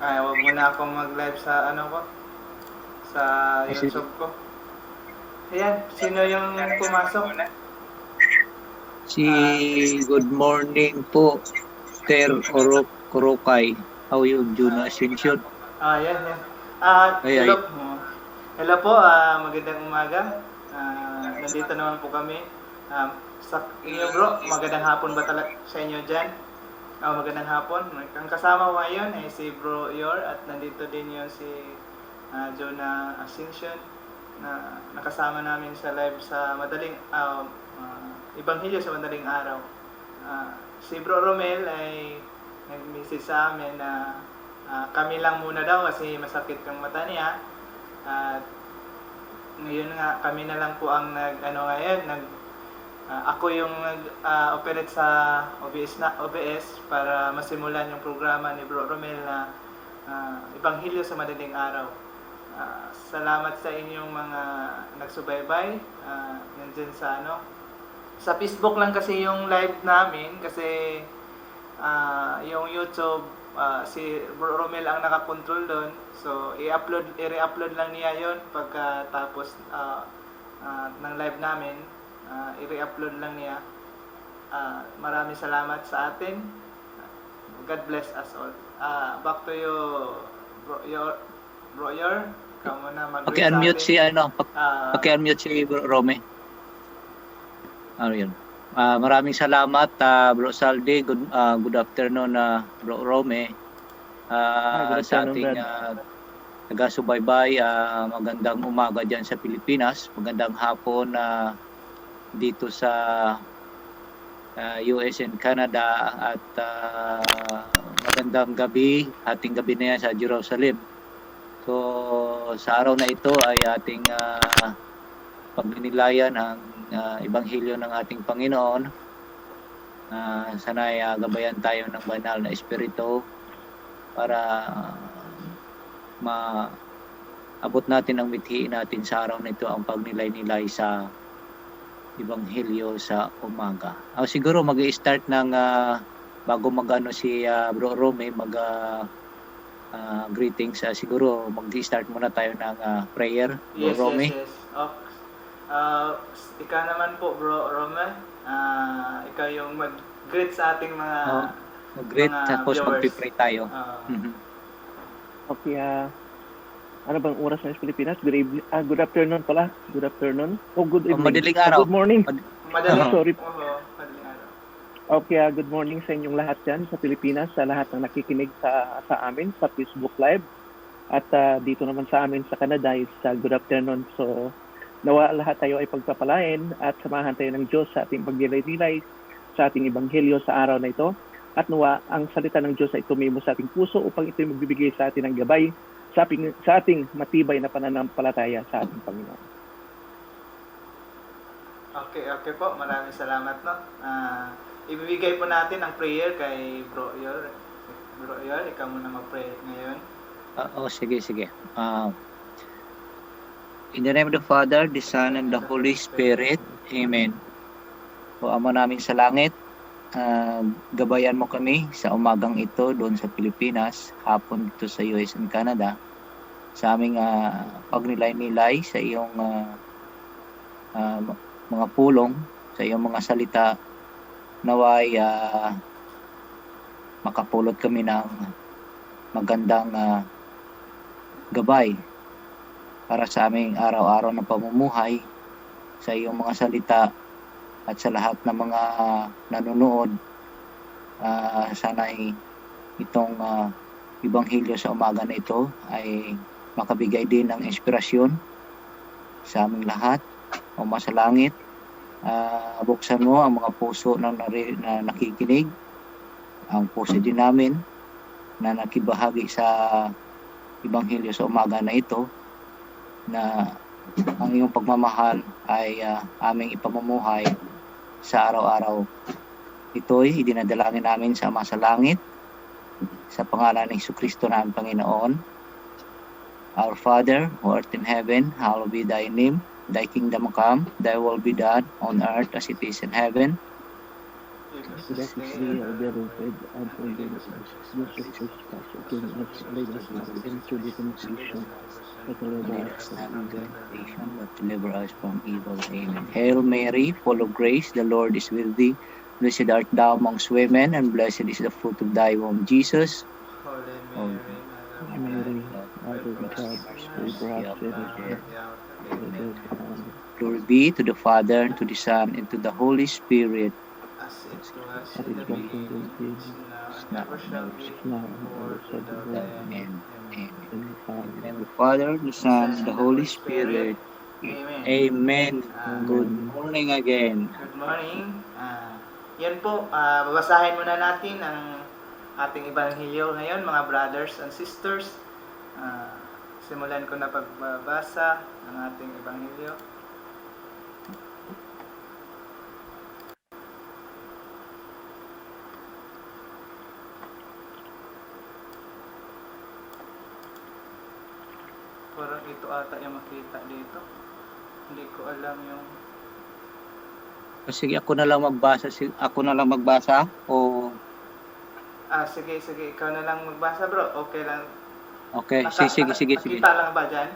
Ay, wag muna akong mag-live sa ano ko, sa YouTube ko. Ayan, sino yung pumasok? Good morning po, Ter Orokay. How are you, Juno Ascension? Yan. Ay. Hello po, magandang umaga. Nandito naman po kami. Sa inyo bro, magandang hapon ba talaga sa inyo dyan? Magandang hapon. Ang kasama ko ngayon ay si Bro Yor at nandito din yung si Jonah Ascension na nakasama namin sa live sa madaling Ebanghelyo sa madaling araw. Si Bro Romel ay nag-message sa amin na kami lang muna daw kasi masakit yung mata niya. At ngayon nga kami na lang po ang ako yung nag-operate sa OBS para masimulan yung programa ni Bro Romel na Ebanghelyo sa madaling araw. Salamat sa inyong mga nagsubaybay. Nandiyan sa Facebook lang kasi yung live namin kasi yung YouTube si Bro Romel ang nakakontrol doon. So i-re-upload lang niya yon pagkatapos ng live namin. I-re-upload lang niya. Maraming salamat sa atin. God bless us all. Back to you, Bro Yor. Ikaw muna mag-greet sa unmute atin. Paki-unmute si Bro Rome. Ano yun? Maraming salamat, Bro Saldi. Good afternoon, Bro Rome. Sa ating taga-subaybay, magandang umaga dyan sa Pilipinas. Magandang hapon dito sa US and Canada at magandang gabi, ating gabi na yan sa Jerusalem. So sa araw na ito ay ating pagninilayan ang Ebanghelyo ng ating Panginoon. Sana'y gabayan tayo ng banal na Espiritu para maabot natin ang mithiin natin sa araw na ito ang pagnilay-nilay sa Ebanghelyo sa umaga. Siguro mag-i-start ng bago magano si Bro Rome greetings. Siguro mag-i-start muna tayo ng prayer, Bro Rome. Yes. Ikaw naman po, Bro Rome. Ikaw yung mag-greet sa ating mga mag-greet tapos mag-pray tayo. Okay, ano bang oras na sa Pilipinas? Good afternoon pala. Good afternoon. Good evening. Madaling araw. Good morning. Madaling sorry. Madaling araw. Okay, good morning sa inyong lahat dyan sa Pilipinas, sa lahat ng nakikinig sa amin sa Facebook Live. At dito naman sa amin sa Canada is good afternoon. So, nawa lahat tayo ay pagpapalain at samahan tayo ng Diyos sa ating pagnilay-nilay sa ating Ebanghelyo sa araw na ito. At nawa ang salita ng Diyos ay tumimo sa ating puso upang ito ay magbibigay sa atin ng gabay sa ating matibay na pananampalataya sa ating Panginoon. Okay po. Maraming salamat, no? Ibibigay po natin ang prayer kay Bro Yor. Bro Yor, ikaw muna mag-pray ngayon. Sige. In the name of the Father, the Son, and the Holy Spirit. Amen. O Ama namin sa langit, gabayan mo kami sa umagang ito doon sa Pilipinas, hapon dito sa US and Canada, sa aming pagnilay-nilay sa iyong mga pulong, sa iyong mga salita. Naway makapulot kami ng magandang gabay para sa aming araw-araw na pamumuhay sa iyong mga salita at sa lahat ng mga nanonood. Sana'y itong Ebanghelyo sa umaga na ito ay makabigay din ng inspirasyon sa aming lahat. O masalangit, buksan mo ang mga puso na nakikinig, ang puso din namin na nakibahagi sa Ebanghelyo sa umaga na ito, na ang iyong pagmamahal ay aming ipamumuhay sa araw-araw. Ito'y idinadalangin namin sa Ama sa Langit, sa pangalan ni Jesucristo na ang Panginoon. Our Father, who art in heaven, hallowed be thy name. Thy kingdom come, thy will be done on earth as it is in heaven. Blessed be our beloved and forgive us. Jesus Christ, forgive us, lead us not into the temptation, but deliver Lead us us from not into evil. temptation, but deliver us from evil. Amen. Hail Mary, full of grace, the Lord is with thee. Blessed art thou amongst women, and blessed is the fruit of thy womb, Jesus. Holy Holy Mary, Mary, Mother Mother of of God, God, pray pray for for us us sinners now now, and at the hour of our and death. at death. Amen. Amen. Glory be to the Father, and to the Son, and to the Holy Spirit. As it was As in it the was in the beginning, is beginning, now, It's and now ever and shall never be, shall now and world ever shall be, without world end. Amen. Amen. Amen. in the In the Father. name of the Father, the The Son, Son and and the the Holy Holy Spirit. Spirit. Amen. Amen. Good Amen. morning again. Good morning. Yan po, babasahin muna natin ang ating Ebanghelyo ngayon, mga brothers and sisters. Simulan ko na pagbabasa ng ating Ebanghelyo. Parang ito ata yung makita dito. Hindi ko alam yung... Sige, ako na lang magbasa. Ako na lang magbasa o sige, ikaw na lang magbasa, bro. Okay lang. okay, sige. Nakita lang ba dyan?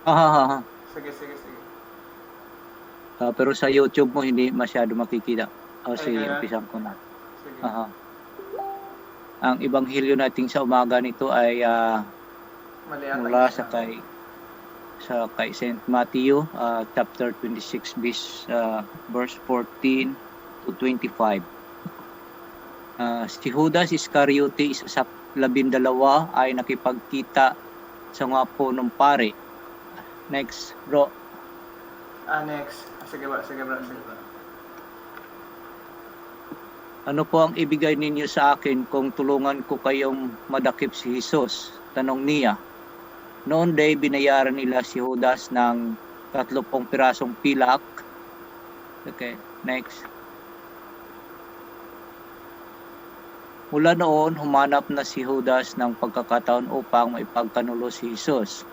Ha. Sige. Pero sa YouTube mo hindi masyado makikita. Sige, ganun? umpisan ko na. Sige. Ang ebanghelyo natin sa umaga nito ay Mali ata mula yung sa sinabi. kay Saint Matthew, chapter 26 verse 14 to 25. Si Judas Iscariote, isa sa 12 ay nakipagkita sa mga punong pare. Next, bro. Next. Sige bro. Ano po ang ibigay ninyo sa akin kung tulungan ko kayong madakip si Jesus? Tanong niya. Noon day binayaran nila si Judas ng 30 pirasong pilak. Okay, next. Mula noon, humanap na si Judas ng pagkakataon upang maipagkanulo si Jesus.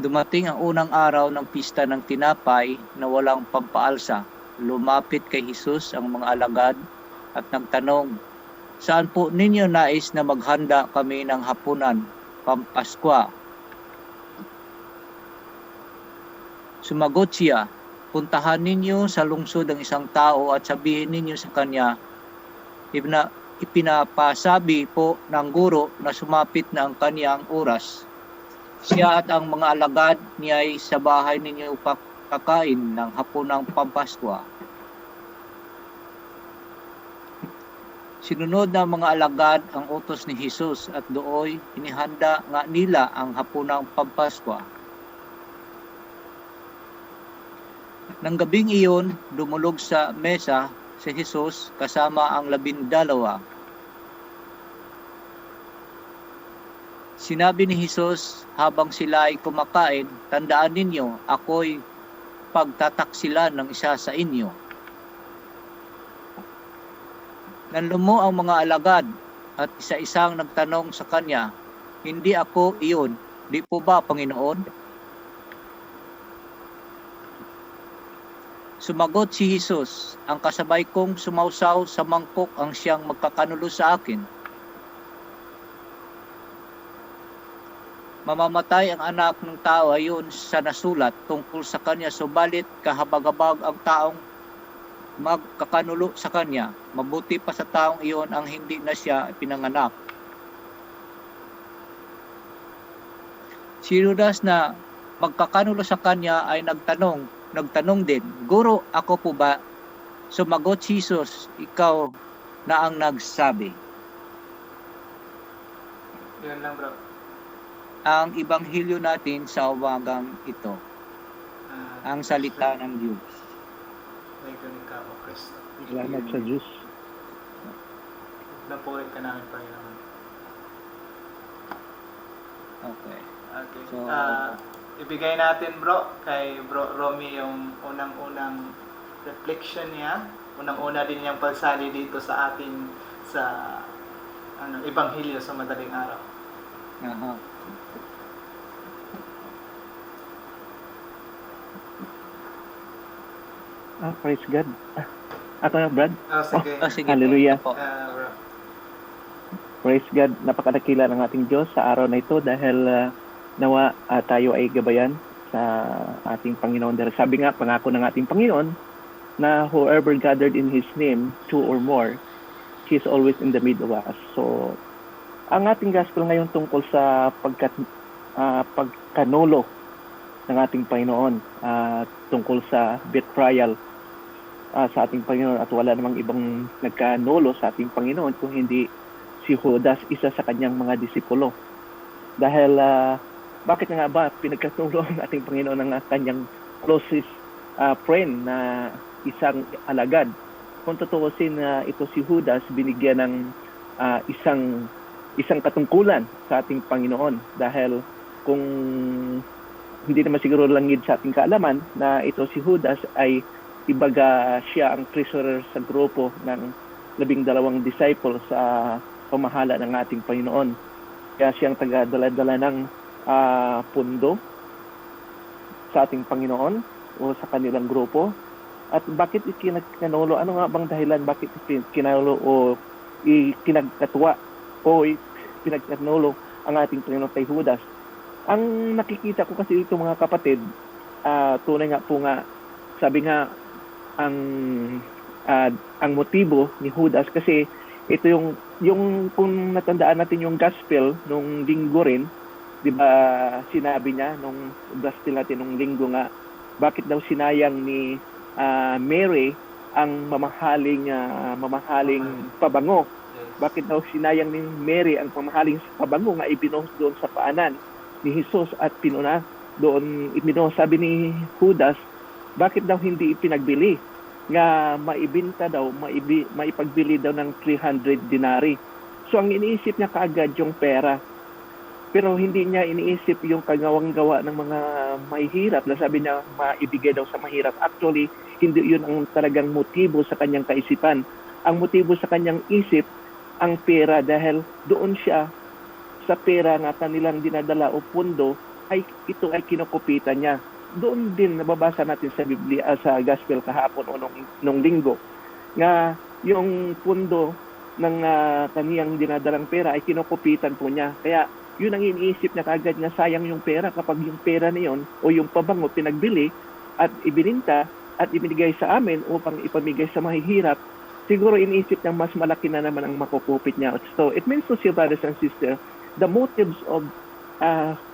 Dumating ang unang araw ng pista ng tinapay na walang pampaalsa. Lumapit kay Jesus ang mga alagad at nagtanong, "Saan po ninyo nais na maghanda kami ng hapunan, Pampaskwa?" Sumagot siya, "Puntahan ninyo sa lungsod ang isang tao at sabihin ninyo sa kanya, ipinapasabi po ng guro na sumapit na ang kanyang oras. Siya at ang mga alagad niya ay sa bahay ninyo kakain ng hapunang Pampaskwa." Sinunod ng mga alagad ang utos ni Jesus at dooy inihanda nga nila ang hapunang Pampaskwa. Nang gabing iyon, dumulog sa mesa si Jesus kasama ang 12. Sinabi ni Jesus habang sila ay kumakain, "Tandaan ninyo, ako'y pagtataksilan ng isa sa inyo." Nanlumo ang mga alagad at isa-isang nagtanong sa kanya, "Hindi ako iyon, di po ba, Panginoon?" Sumagot si Jesus, "Ang kasabay kong sumausaw sa mangkok ang siyang magkakanulo sa akin. Mamamatay ang anak ng tao ayon sa nasulat tungkol sa kanya, subalit kahabag-habag ang taong magkakanulo sa kanya. Mabuti pa sa taong iyon ang hindi na siya pinanganak." Si Judas na magkakanulo sa kanya ay nagtanong din, "Guro, ako po ba?" Sumagot si Jesus, "Ikaw na ang nagsabi." Yun lang bro. Ang ebanghelyo natin sa umagang ito, ang salita ng Diyos. May galing ka o Kristo. Salamat sa Diyos. Napulit ka namin, Panginoon. Okay. So, ibigay natin bro kay Bro Romy yung unang-unang reflection niya. Unang-una din niyang pagsali dito sa atin sa ebanghelyo sa madaling araw. Praise God. Ako na, Brad. Sige. Sige Hallelujah. po. Bro. Praise God. Napakadakila ng ating Diyos sa araw na ito dahil nawa tayo ay gabayan sa ating Panginoon. Dahil sabi nga, pangako ng ating Panginoon na whoever gathered in His name, 2 or more, He is always in the middle of us. So, ang ating gospel ngayon tungkol sa pagkanulo ng ating Panginoon, tungkol sa betrayal sa ating Panginoon, at wala namang ibang nagkanulo sa ating Panginoon kung hindi si Judas, isa sa kanyang mga disipulo. Dahil bakit nga ba pinagkanulo ang ating Panginoon ng kanyang closest friend na isang alagad? Kung tutuusin ito si Judas, binigyan ng isang katungkulan sa ating Panginoon, dahil kung hindi naman siguro langid sa ating kaalaman na ito si Judas ay ibaga siya ang treasurer sa grupo ng 12 disciples sa pamahala ng ating Panginoon. Kaya siyang taga-dala-dala ng pundo sa ating Panginoon o sa kanilang grupo. At bakit ikinagkanulo? Ano nga bang dahilan bakit kinanulo o kinagkatwa o pinagkanulo ang ating Panginoon kay Judas? Ang nakikita ko kasi dito mga kapatid, tunay nga po nga, sabi nga, ang motibo ni Judas, kasi ito yung kung natandaan natin yung gospel nung linggo rin, di ba sinabi niya nung gospel natin nung linggo nga, bakit daw sinayang ni Mary ang mamahaling pabango? Bakit daw sinayang ni Mary ang mamahaling pabango nga ibinuhos doon sa paanan ni Jesus at pinuna doon ibinuhos? Sabi ni Judas, bakit daw hindi ipinagbili nga maibenta daw, maipagbili daw ng 300 dinari? So ang iniisip niya kaagad yung pera. Pero hindi niya iniisip yung kagawang-gawa ng mga mahihirap na sabi niya maibigay daw sa mahirap. Actually, hindi yun ang talagang motibo sa kanyang kaisipan. Ang motibo sa kanyang isip, ang pera, dahil doon siya sa pera na kanilang dinadala o pundo, ito ay kinukupitan niya. Doon din nababasa natin sa Biblia, sa Gospel kahapon o nung linggo, nga yung pundo ng kaniyang dinadalang pera ay kinukupitan po niya. Kaya yun ang iniisip niya kagad, nga sayang yung pera kapag yung pera na yun o yung pabango pinagbili at ibininta at ibinigay sa amin upang ipamigay sa mahihirap. Siguro iniisip niya mas malaki na naman ang makukupit niya. So it means to see, brothers and sisters, the motives of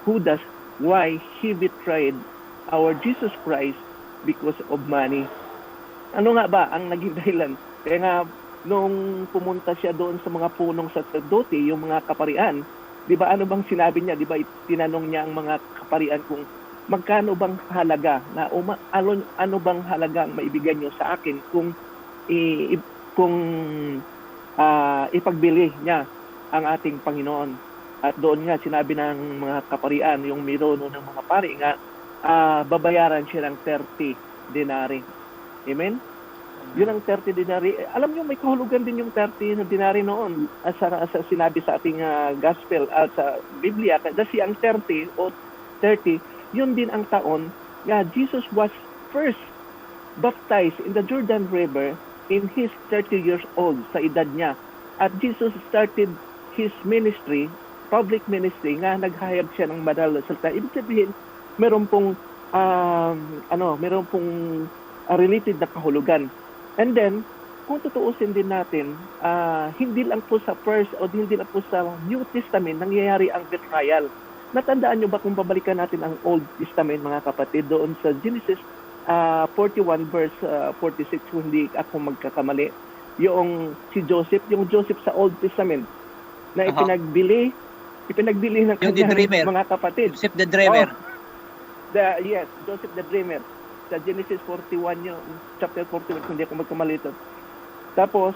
Judas, why he betrayed our Jesus Christ because of money. Ano nga ba ang naging dahilan? Kaya nga, nung pumunta siya doon sa mga punong sacerdote, yung mga kaparian, di ba ano bang sinabi niya? Di ba tinanong niya ang mga kaparian kung magkano bang halaga na ano bang halaga ang maibigay niyo sa akin kung ipagbili niya ang ating Panginoon. At doon nga sinabi ng mga kaparian, yung mirono ng mga pari nga, babayaran siya ng 30 dinari. Amen? Yun ang 30 dinari. Alam niyo, may kahulugan din yung 30 dinari noon. Sa sinabi sa ating gospel at sa Biblia, kasi ang 30 o 30, yun din ang taon nga Jesus was first baptized in the Jordan River in his 30 years old, sa edad niya. At Jesus started his ministry, public ministry, nga naghayag siya ng banal na salita. Ibig sabihin, meron pong related na kahulugan. And then, kung tutuusin din natin, hindi lang po sa first o hindi lang po sa New Testament nangyayari ang betrayal. Natandaan nyo ba kung babalikan natin ang Old Testament, mga kapatid, doon sa Genesis 41 verse 46, kung hindi ako magkakamali, yung si Joseph, sa Old Testament na ipinagbili ng kanyang mga kapatid. Joseph the Dreamer. Yes, Joseph the Dreamer. Sa Genesis 41 yun, chapter 41, kung hindi ako magkamali ito. Tapos,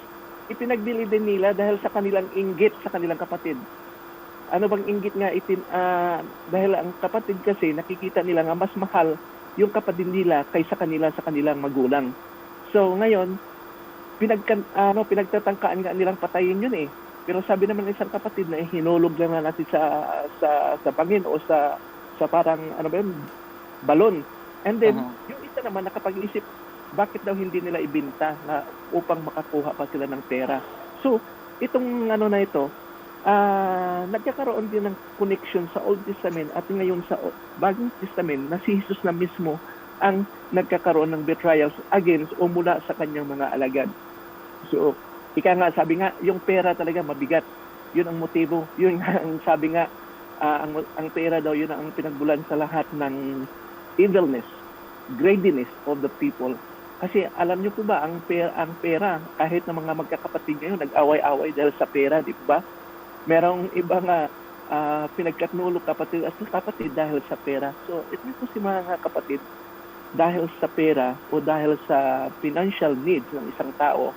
ipinagbili din nila dahil sa kanilang inggit sa kanilang kapatid. Ano bang inggit nga? Dahil ang kapatid kasi, nakikita nila nga mas mahal yung kapatid nila kaysa sa kanilang magulang. So, ngayon, pinagtatangkaan nga nilang patayin yun eh. Pero sabi naman ng isang kapatid na hinulog lang na natin sa bangin o sa parang, balon. And then, yung isa naman nakapag-isip, bakit daw hindi nila ibenta na upang makakuha pa sila ng pera? So, itong ano na ito, nagkakaroon din ng connection sa Old Testament at ngayon sa Bagong Testament na si Jesus na mismo ang nagkakaroon ng betrayals against o mula sa kanyang mga alagad. So, sabi nga, yung pera talaga mabigat. Yun ang motibo. Yun ang sabi nga, ang pera daw, yun ang pinagbulan sa lahat ng evilness, greediness of the people. Kasi alam niyo po ba, ang pera, kahit na mga magkakapatid ngayon, nag-away-away dahil sa pera, di ba? Merong iba nga pinagkatnulo kapatid at kapatid dahil sa pera. So, ito po si mga kapatid, dahil sa pera o dahil sa financial needs ng isang tao,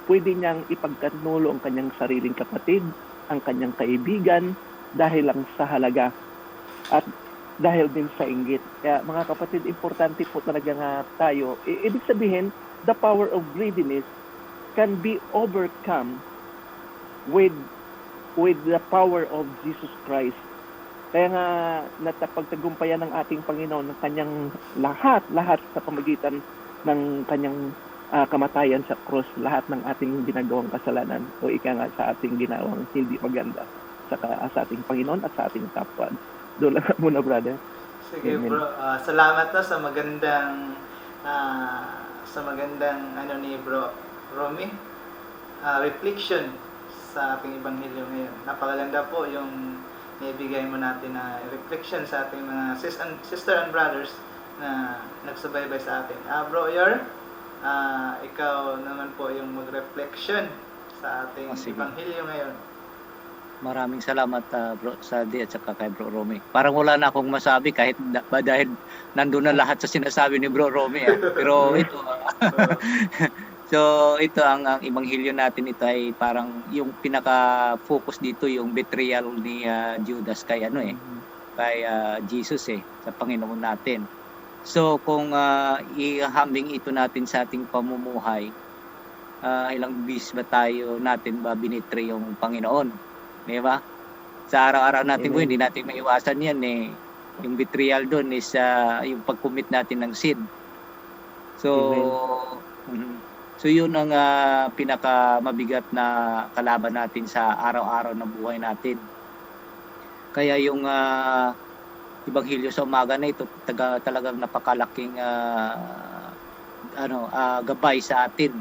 pwede niyang ipagkatnulo ang kanyang sariling kapatid, ang kanyang kaibigan, dahil lang sa halaga at dahil din sa inggit. Kaya mga kapatid, importante po talaga nga tayo. Ibig sabihin, the power of greediness can be overcome with the power of Jesus Christ. Kaya nga natapagtagumpayan ng ating Panginoon ng kanyang lahat sa pamagitan ng kanyang kamatayan sa cross, lahat ng ating ginagawang kasalanan o ika nga sa ating ginawang hindi maganda sa ating Panginoon at sa ating kapwa. Doon lang muna, brother. Sige, Amen. bro. Salamat na sa magandang ni Bro Romy. Reflection sa ating ebanghelyo ngayon. Napakaganda po yung naibigay mo natin na reflection sa ating mga sister and brothers na nagsubaybay sa atin. Bro Yor, ikaw naman po yung mag-reflection sa ating ebanghelyo ngayon. Maraming salamat Bro Sadi at saka kay Bro Romy. Parang wala na akong masabi kahit dahil nandun na lahat sa sinasabi ni Bro Romy. Pero ito, so ito ang ebanghelyo natin, ito ay parang yung pinaka-focus dito yung betrayal ni Judas kay kay Jesus sa Panginoon natin. So kung ihambing ito natin sa ating pamumuhay, ilang bis ba natin binitray yung Panginoon? Di ba? Sa araw-araw natin po, hindi natin maiwasan yan Yung betrayal doon is yung pag-commit natin ng sin. So, so yun ang pinaka-mabigat na kalaban natin sa araw-araw na buhay natin. Kaya yung ebanghelyo sa umaga na ito talagang napakalaking gabay sa atin.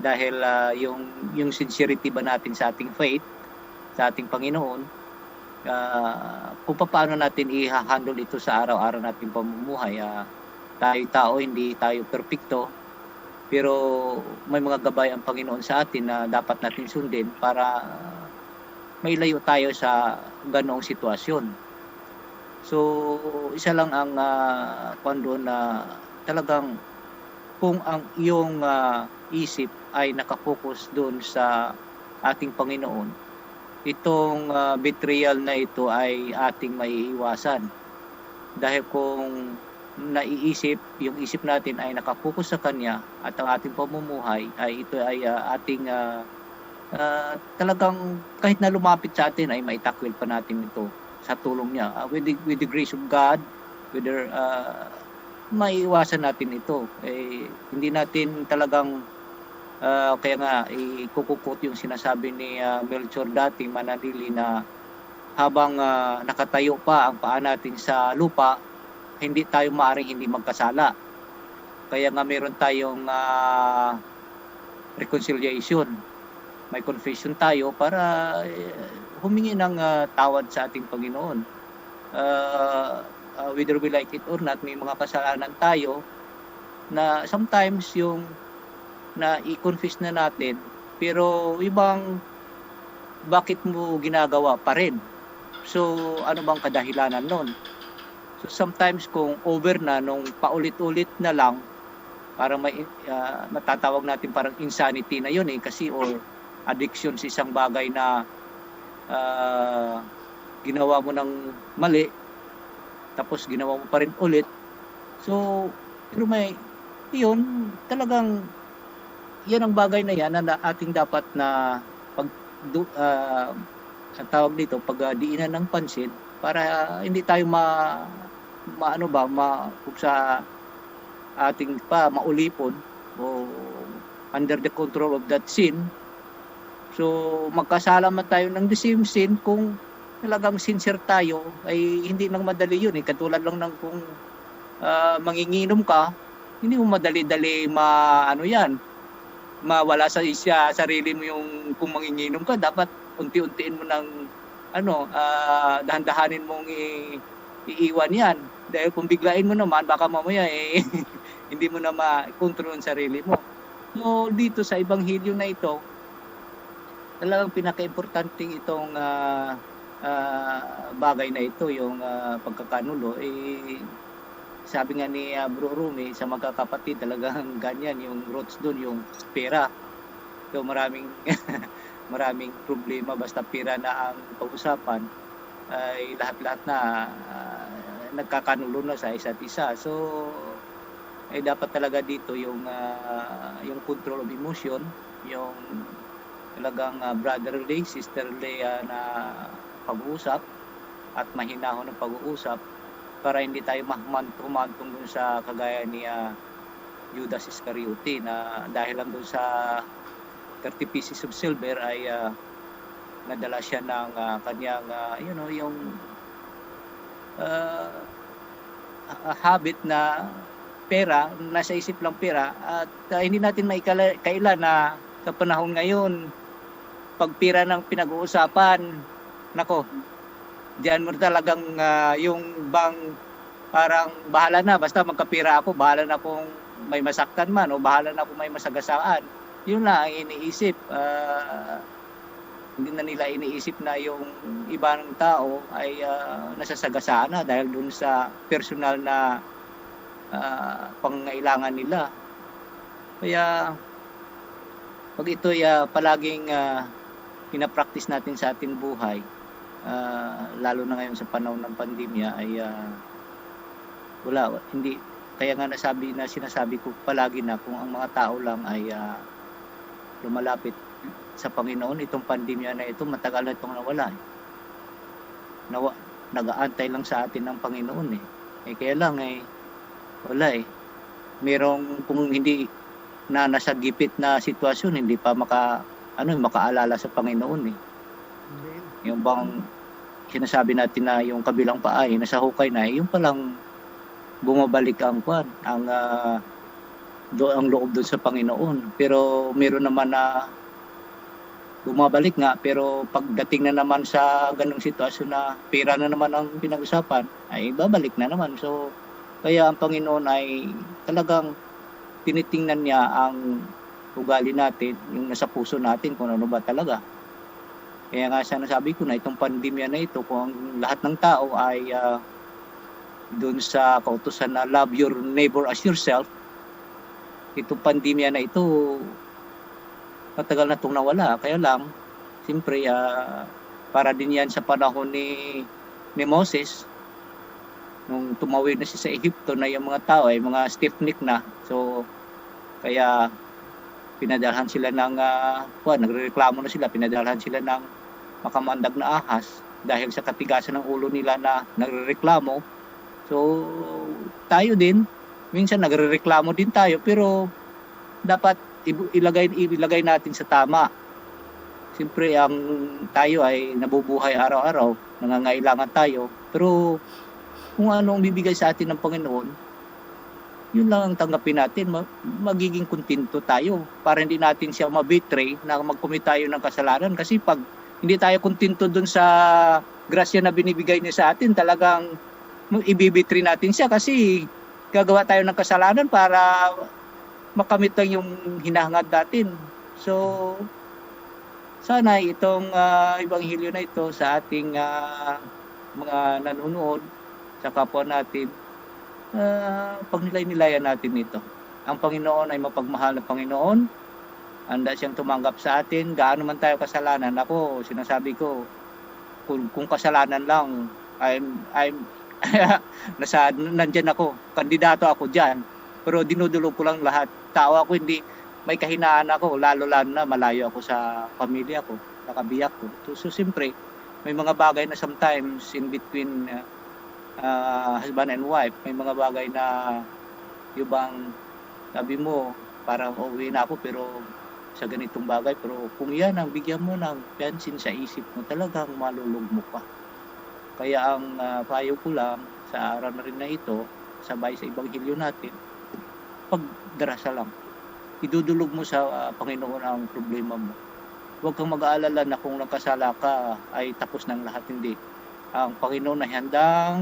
Dahil yung sincerity ba natin sa ating faith, sa ating Panginoon, kung paano natin i-handle ito sa araw-araw nating pamumuhay. Tayo hindi tayo perfecto, pero may mga gabay ang Panginoon sa atin na dapat natin sundin para mailayo tayo sa ganoong sitwasyon. So, isa lang ang doon na talagang kung ang iyong isip ay nakapokus doon sa ating Panginoon, itong betrayal na ito ay ating maiiwasan. Dahil kung naiisip, yung isip natin ay nakapokus sa Kanya at ang ating pamumuhay ay ito ay ating talagang kahit na lumapit sa atin ay maitakwil pa natin ito sa tulong niya. With the grace of God, maiiwasan natin ito. Hindi natin talagang kaya nga ikukukot yung sinasabi ni Melchor dati Mananili na habang nakatayo pa ang paa natin sa lupa, hindi tayo maaring hindi magkasala. Kaya nga meron tayong reconciliation. May confession tayo para humingi ng tawad sa ating Panginoon. Whether we like it or not, may mga kasalanan tayo na sometimes yung na i-confess na natin, pero ibang bakit mo ginagawa pa rin? So, ano bang kadahilanan nun? So, sometimes kung over na, nung paulit-ulit na lang, parang may matatawag natin parang insanity na yun kasi or addiction sa isang bagay na ginawa mo ng mali, tapos ginawa mo pa rin ulit. So, pero yun, talagang yan ang bagay na yan na ating dapat na tawag dito, pagdiinan ng pansin para hindi tayo sa ating maulipon o under the control of that sin. So magkasala man tayo ng the same sin kung talagang sincere tayo, ay hindi lang madali yun. Katulad lang ng kung manginginom ka, hindi mo madali-dali mawala sa sarili mo yung kung manginginom ka. Dapat unti-untiin mo ng dahan-dahanin mong iiwan yan. Dahil kung biglain mo naman, baka mamaya hindi mo na ma-control ang sarili mo. So dito sa Ebanghelyo na ito, talagang pinaka-importante itong bagay na ito, yung pagkakanulo. Sabi nga ni Bro Rumi, sa magkakapatid, talagang ganyan, yung roots doon, yung pera. So maraming maraming problema basta pera na ang pag-usapan, ay lahat-lahat na nagkakanulo na sa isa't isa. So ay dapat talaga dito yung control of emotion, yung talagang brotherly, sisterly na pag-uusap at mahinahon ng pag-uusap para hindi tayo humantong dun sa kagaya ni Judas Iscariote na dahil lang dun sa 30 pieces of silver ay nadala siya ng kanyang yung habit na pera, nasa isip lang pera, at hindi natin maikaila na sa panahon ngayon, pag pera ng pinag-uusapan, nako, diyan mo talagang yung bang parang bahala na, basta magkapira ako, bahala na kung may masaktan man o bahala na kung may masagasaan. Yun na ang iniisip. Hindi na nila iniisip na yung ibang tao ay nasasagasaan na dahil dun sa personal na pangangailangan nila. Kaya pag ito'y palaging pinapractice natin sa ating buhay, lalo na ngayon sa panahon ng pandemya, ay hindi. Kaya nga sinasabi ko palagi na kung ang mga tao lang ay lumalapit sa Panginoon, itong pandemya na ito, matagal na itong nawala. Nag-aantay lang sa atin ng Panginoon kaya lang wala merong kung hindi na nasa gipit na sitwasyon, hindi pa makaalala sa Panginoon Yung bang sinasabi natin na yung kabilang paa nasa hukay na, yung palang bumabalik ang loob doon sa Panginoon. Pero meron naman na bumabalik nga, pero pagdating na naman sa ganung sitwasyon na pera na naman ang pinag-usapan, ay babalik na naman. So kaya ang Panginoon ay talagang tinitingnan niya ang ugali natin, yung nasa puso natin, kung ano ba talaga. Kaya nga sinasabi ko na itong pandemya na ito, kung lahat ng tao ay doon sa kautusan na love your neighbor as yourself, itong pandemya na ito matagal na itong nawala. Kaya lang, siyempre para din yan sa panahon ni Moses, nung tumawid na siya sa Egypto, na yung mga tao ay mga stiff-neck na. So kaya pinadalhan sila ng nagrereklamo na sila, pinadalhan sila ng makamandag na ahas dahil sa katigasan ng ulo nila na nagrereklamo. So tayo din minsan nagrereklamo din tayo, pero dapat ilagay natin sa tama. Siyempre ang tayo ay nabubuhay araw-araw, nangangailangan tayo, pero kung anong bibigay sa atin ng Panginoon, yun lang ang tanggapin natin. Magiging kontento tayo para hindi natin siya mabetray na mag-commit tayo ng kasalanan. Kasi pag hindi tayo kontento dun sa grasya na binibigay niya sa atin, talagang ibibetray natin siya kasi gagawa tayo ng kasalanan para makamit lang yung hinahangad natin. So sana itong ebanghelyo na ito sa ating mga nanonood sa kapwa natin, pagnilay-nilayan natin ito. Ang Panginoon ay mapagmahal na Panginoon. Handa siyang tumanggap sa atin. Gaano man tayo kasalanan. Ako, sinasabi ko, kung kasalanan lang, nandyan ako. Kandidato ako dyan. Pero dinudulog ko lang lahat. Tao ako, hindi, may kahinaan ako. Lalo na malayo ako sa pamilya ko, sa kabiyak ko. So, siyempre, may mga bagay na sometimes in between husband and wife, may mga bagay na yung bang sabi mo parang uuwi na ako pero sa ganitong bagay. Pero kung yan ang bigyan mo ng pansin sa isip mo, talagang malulugmok ka. Kaya ang payo ko lang sa araw na rin na ito, sabay sa Ebanghelyo natin, pagdarasal lang. Idudulog mo sa Panginoon ang problema mo. Huwag kang mag-aalala na kung nagkasala ka ay tapos ng lahat. Hindi. Ang Panginoon ay handang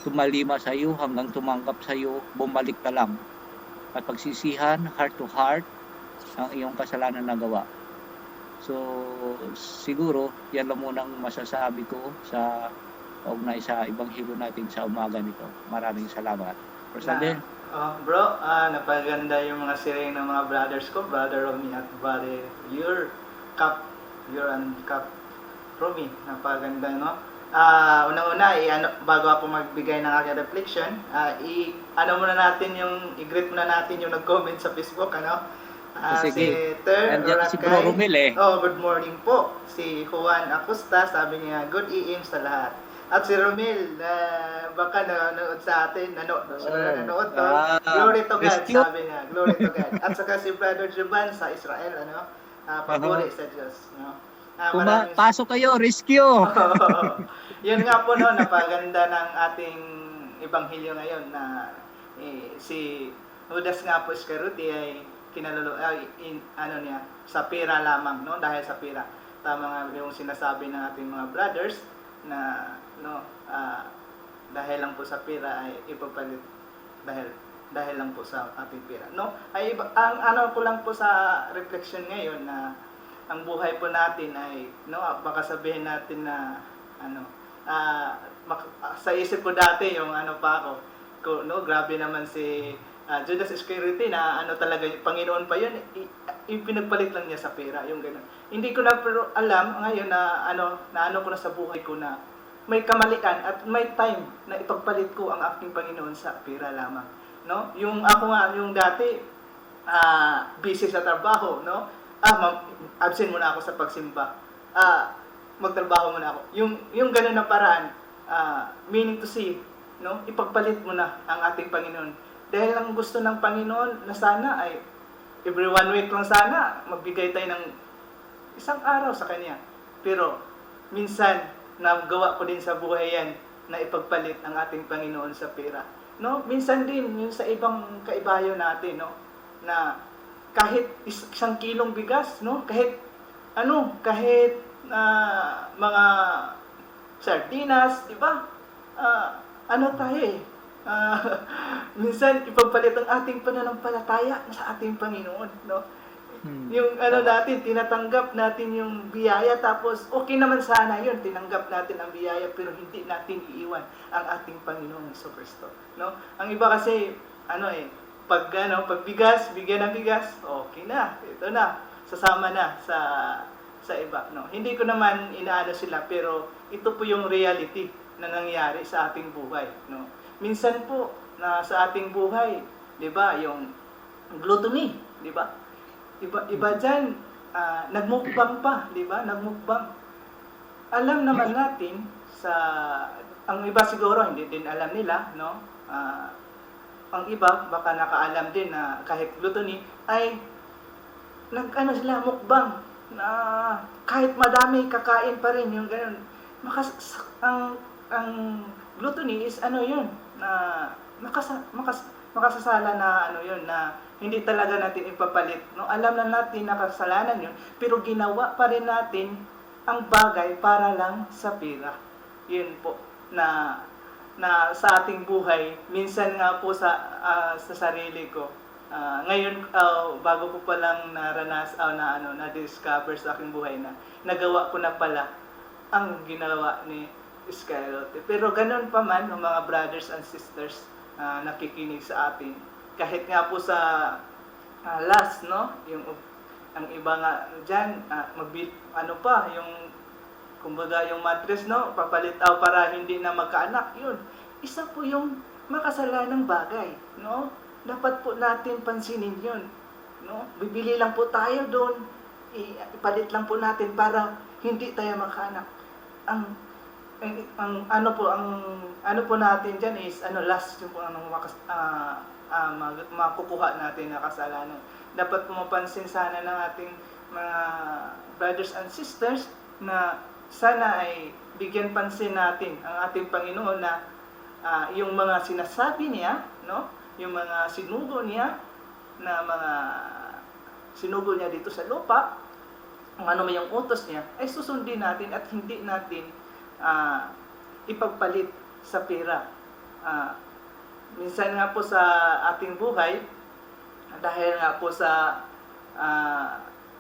tumalima sa iyo hanggang tumanggap sa iyo, bumalik ka lang. At pagsisihan, heart to heart, ang iyong kasalanan na gawa. So, siguro, yan lang munang masasabi ko sa kaugnay sa Ebanghelyo natin sa umaga nito. Maraming salamat. Rosalind? Bro, napaganda yung mga siring ng mga brothers ko, Brother Romy at Brother Your and Cap Romy. Napaganda, no? Unang-una, bago ako magbigay ng aking reflection, i-greet muna natin yung nag-comment sa Facebook, ano? Si Ter Andiyan si Bro Romel good morning po. Si Juan Acosta, sabi niya, good evening sa lahat. At si Romel, baka nanonood sa atin, nanonood to. Glory to God, sabi niya. Glory to God. At saka si Brother Juban sa Israel, papuri sa Diyos. No? Pasok kayo, rescue! Yun nga po, no, napaganda ng ating Ebanghelyo ngayon na si Judas nga po Iscariote ay sa pera lamang, no? Dahil sa pera. Tama nga yung sinasabi ng ating mga brothers na dahil lang po sa pera ay ipapalit dahil lang po sa ating pera, no? Ang ko lang po sa reflection ngayon na ang buhay po natin ay baka sabihin natin na sa isip ko dati yung grabe naman si Judas Iscariote na talaga yung Panginoon pa yun, pinagpalit lang niya sa pera, yung gano'n. Hindi ko na pero alam ngayon na ko na sa buhay ko na may kamalian at may time na ipagpalit ko ang aking Panginoon sa pera lamang, no? Yung ako nga yung dati busy sa trabaho, no? Absent muna ako sa pagsimba. Magtrabaho muna ako. Yung gano'n na paraan, meaning to say, no? Ipagpalit mo na ang ating Panginoon. Dahil ang gusto ng Panginoon na sana ay every 1 week lang sana magbigay tayo ng isang araw sa Kanya. Pero minsan nagawa ko din sa buhay yan na ipagpalit ang ating Panginoon sa pera. No? Minsan din yung sa ibang kaibayo natin, no? Na kahit 1 kilong bigas, no? Kahit mga sardinas, di ba? Minsan ipagpalit ang ating pananampalataya sa ating Panginoon, no? Yung natin, tinatanggap natin yung biyaya, tapos okay naman sana yun, tinanggap natin ang biyaya, pero hindi natin iiwan ang ating Panginoong Jesucristo, no? Ang iba kasi, pag bigas, bigyan ng bigas, okay na, ito na, sasama na sa iba, no? Hindi ko naman inaano sila, pero ito po yung reality na nangyari sa ating buhay, no? Minsan po na sa ating buhay, 'di ba, yung gluttony, 'di ba? Iba diyan, nagmukbang pa, 'di ba? Nagmukbang. Alam naman natin ang iba siguro hindi din alam nila, no? Ang iba baka nakaalam din na kahit gluttony ay sila mukbang na kahit madami kakain pa rin yung ganoon. Ang gluttony is yun na makasasala na na hindi talaga natin ipapalit, no? Alam na natin na kasalanan yun, pero ginawa pa rin natin ang bagay para lang sa pera. Yun po na sa ating buhay, minsan nga po sa sarili ko, ngayon bago ko pa lang na-discover sa aking buhay na nagawa ko na pala ang ginawa ni Iscariote. Pero ganun pa man, mga brothers and sisters nakikinig sa atin. Kahit nga po sa last, no? Ang iba nga dyan, yung kumbaga yung mattress, no? Papalit para hindi na magkaanak. Yun. Isa po yung makasalanang bagay, no? Dapat po natin pansinin yun, no? Bibili lang po tayo doon, ipalit lang po natin para hindi tayo makaanak. Ang ano po natin diyan is last yung makukuha natin na kasalanan. Dapat pumapansin sana ng ating mga brothers and sisters na sana ay bigyan pansin natin ang ating Panginoon na yung mga sinasabi niya, no? Yung mga sinugo niya dito sa lupa, kung ano may yung utos niya, ay susundin natin at hindi natin ipagpalit sa pera. Minsan nga po sa ating buhay, dahil nga po sa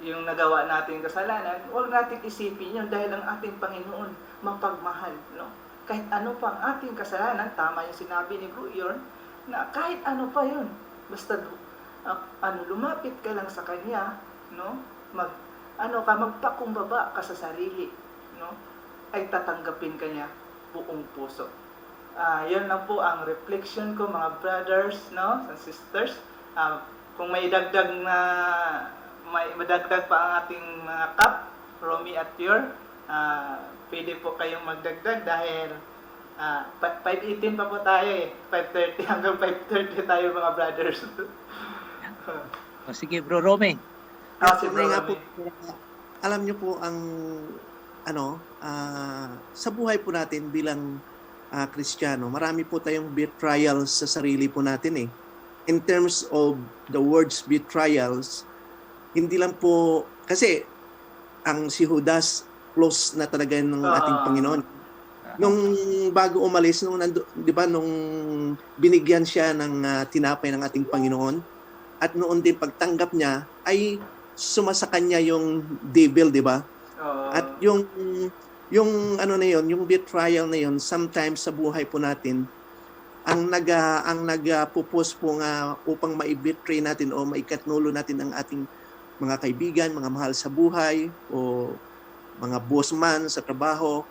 yung nagawa nating kasalanan, huwag natin isipin yun dahil ang ating Panginoon mapagmahal. No? Kahit ano pa ang ating kasalanan, tama yung sinabi ni Bro Yorn, na kahit ano pa yun, basta lumapit ka lang sa Kanya, no? Magpakumbaba ka sa sarili, no? Ay tatanggapin Kanya buong puso. Yun lang po ang reflection ko, mga brothers, no, and sisters. Kung may madagdag pa ang ating mga kap, Romy at Pure, pwede po kayong magdagdag dahil 5:18 pa po tayo 5:30 hanggang 5:30 tayo mga brothers. Sige, Bro Romy. Si Bro nga Romy. po, alam niyo po ang sa buhay po natin bilang Kristiyano, marami po tayong betrayals sa sarili po natin eh. In terms of the words betrayals, hindi lang po, kasi ang si Judas, close na talaga ng ating Panginoon. Nung bago umalis, di ba, nung binigyan siya ng tinapay ng ating Panginoon, at noon din pagtanggap niya, ay sumasa kanya yung devil, di ba? At yung yung betrayal na yun, sometimes sa buhay po natin, ang nagpupus po nga upang maibetray natin o maikatnulo natin ang ating mga kaibigan, mga mahal sa buhay, o mga boss man sa trabaho,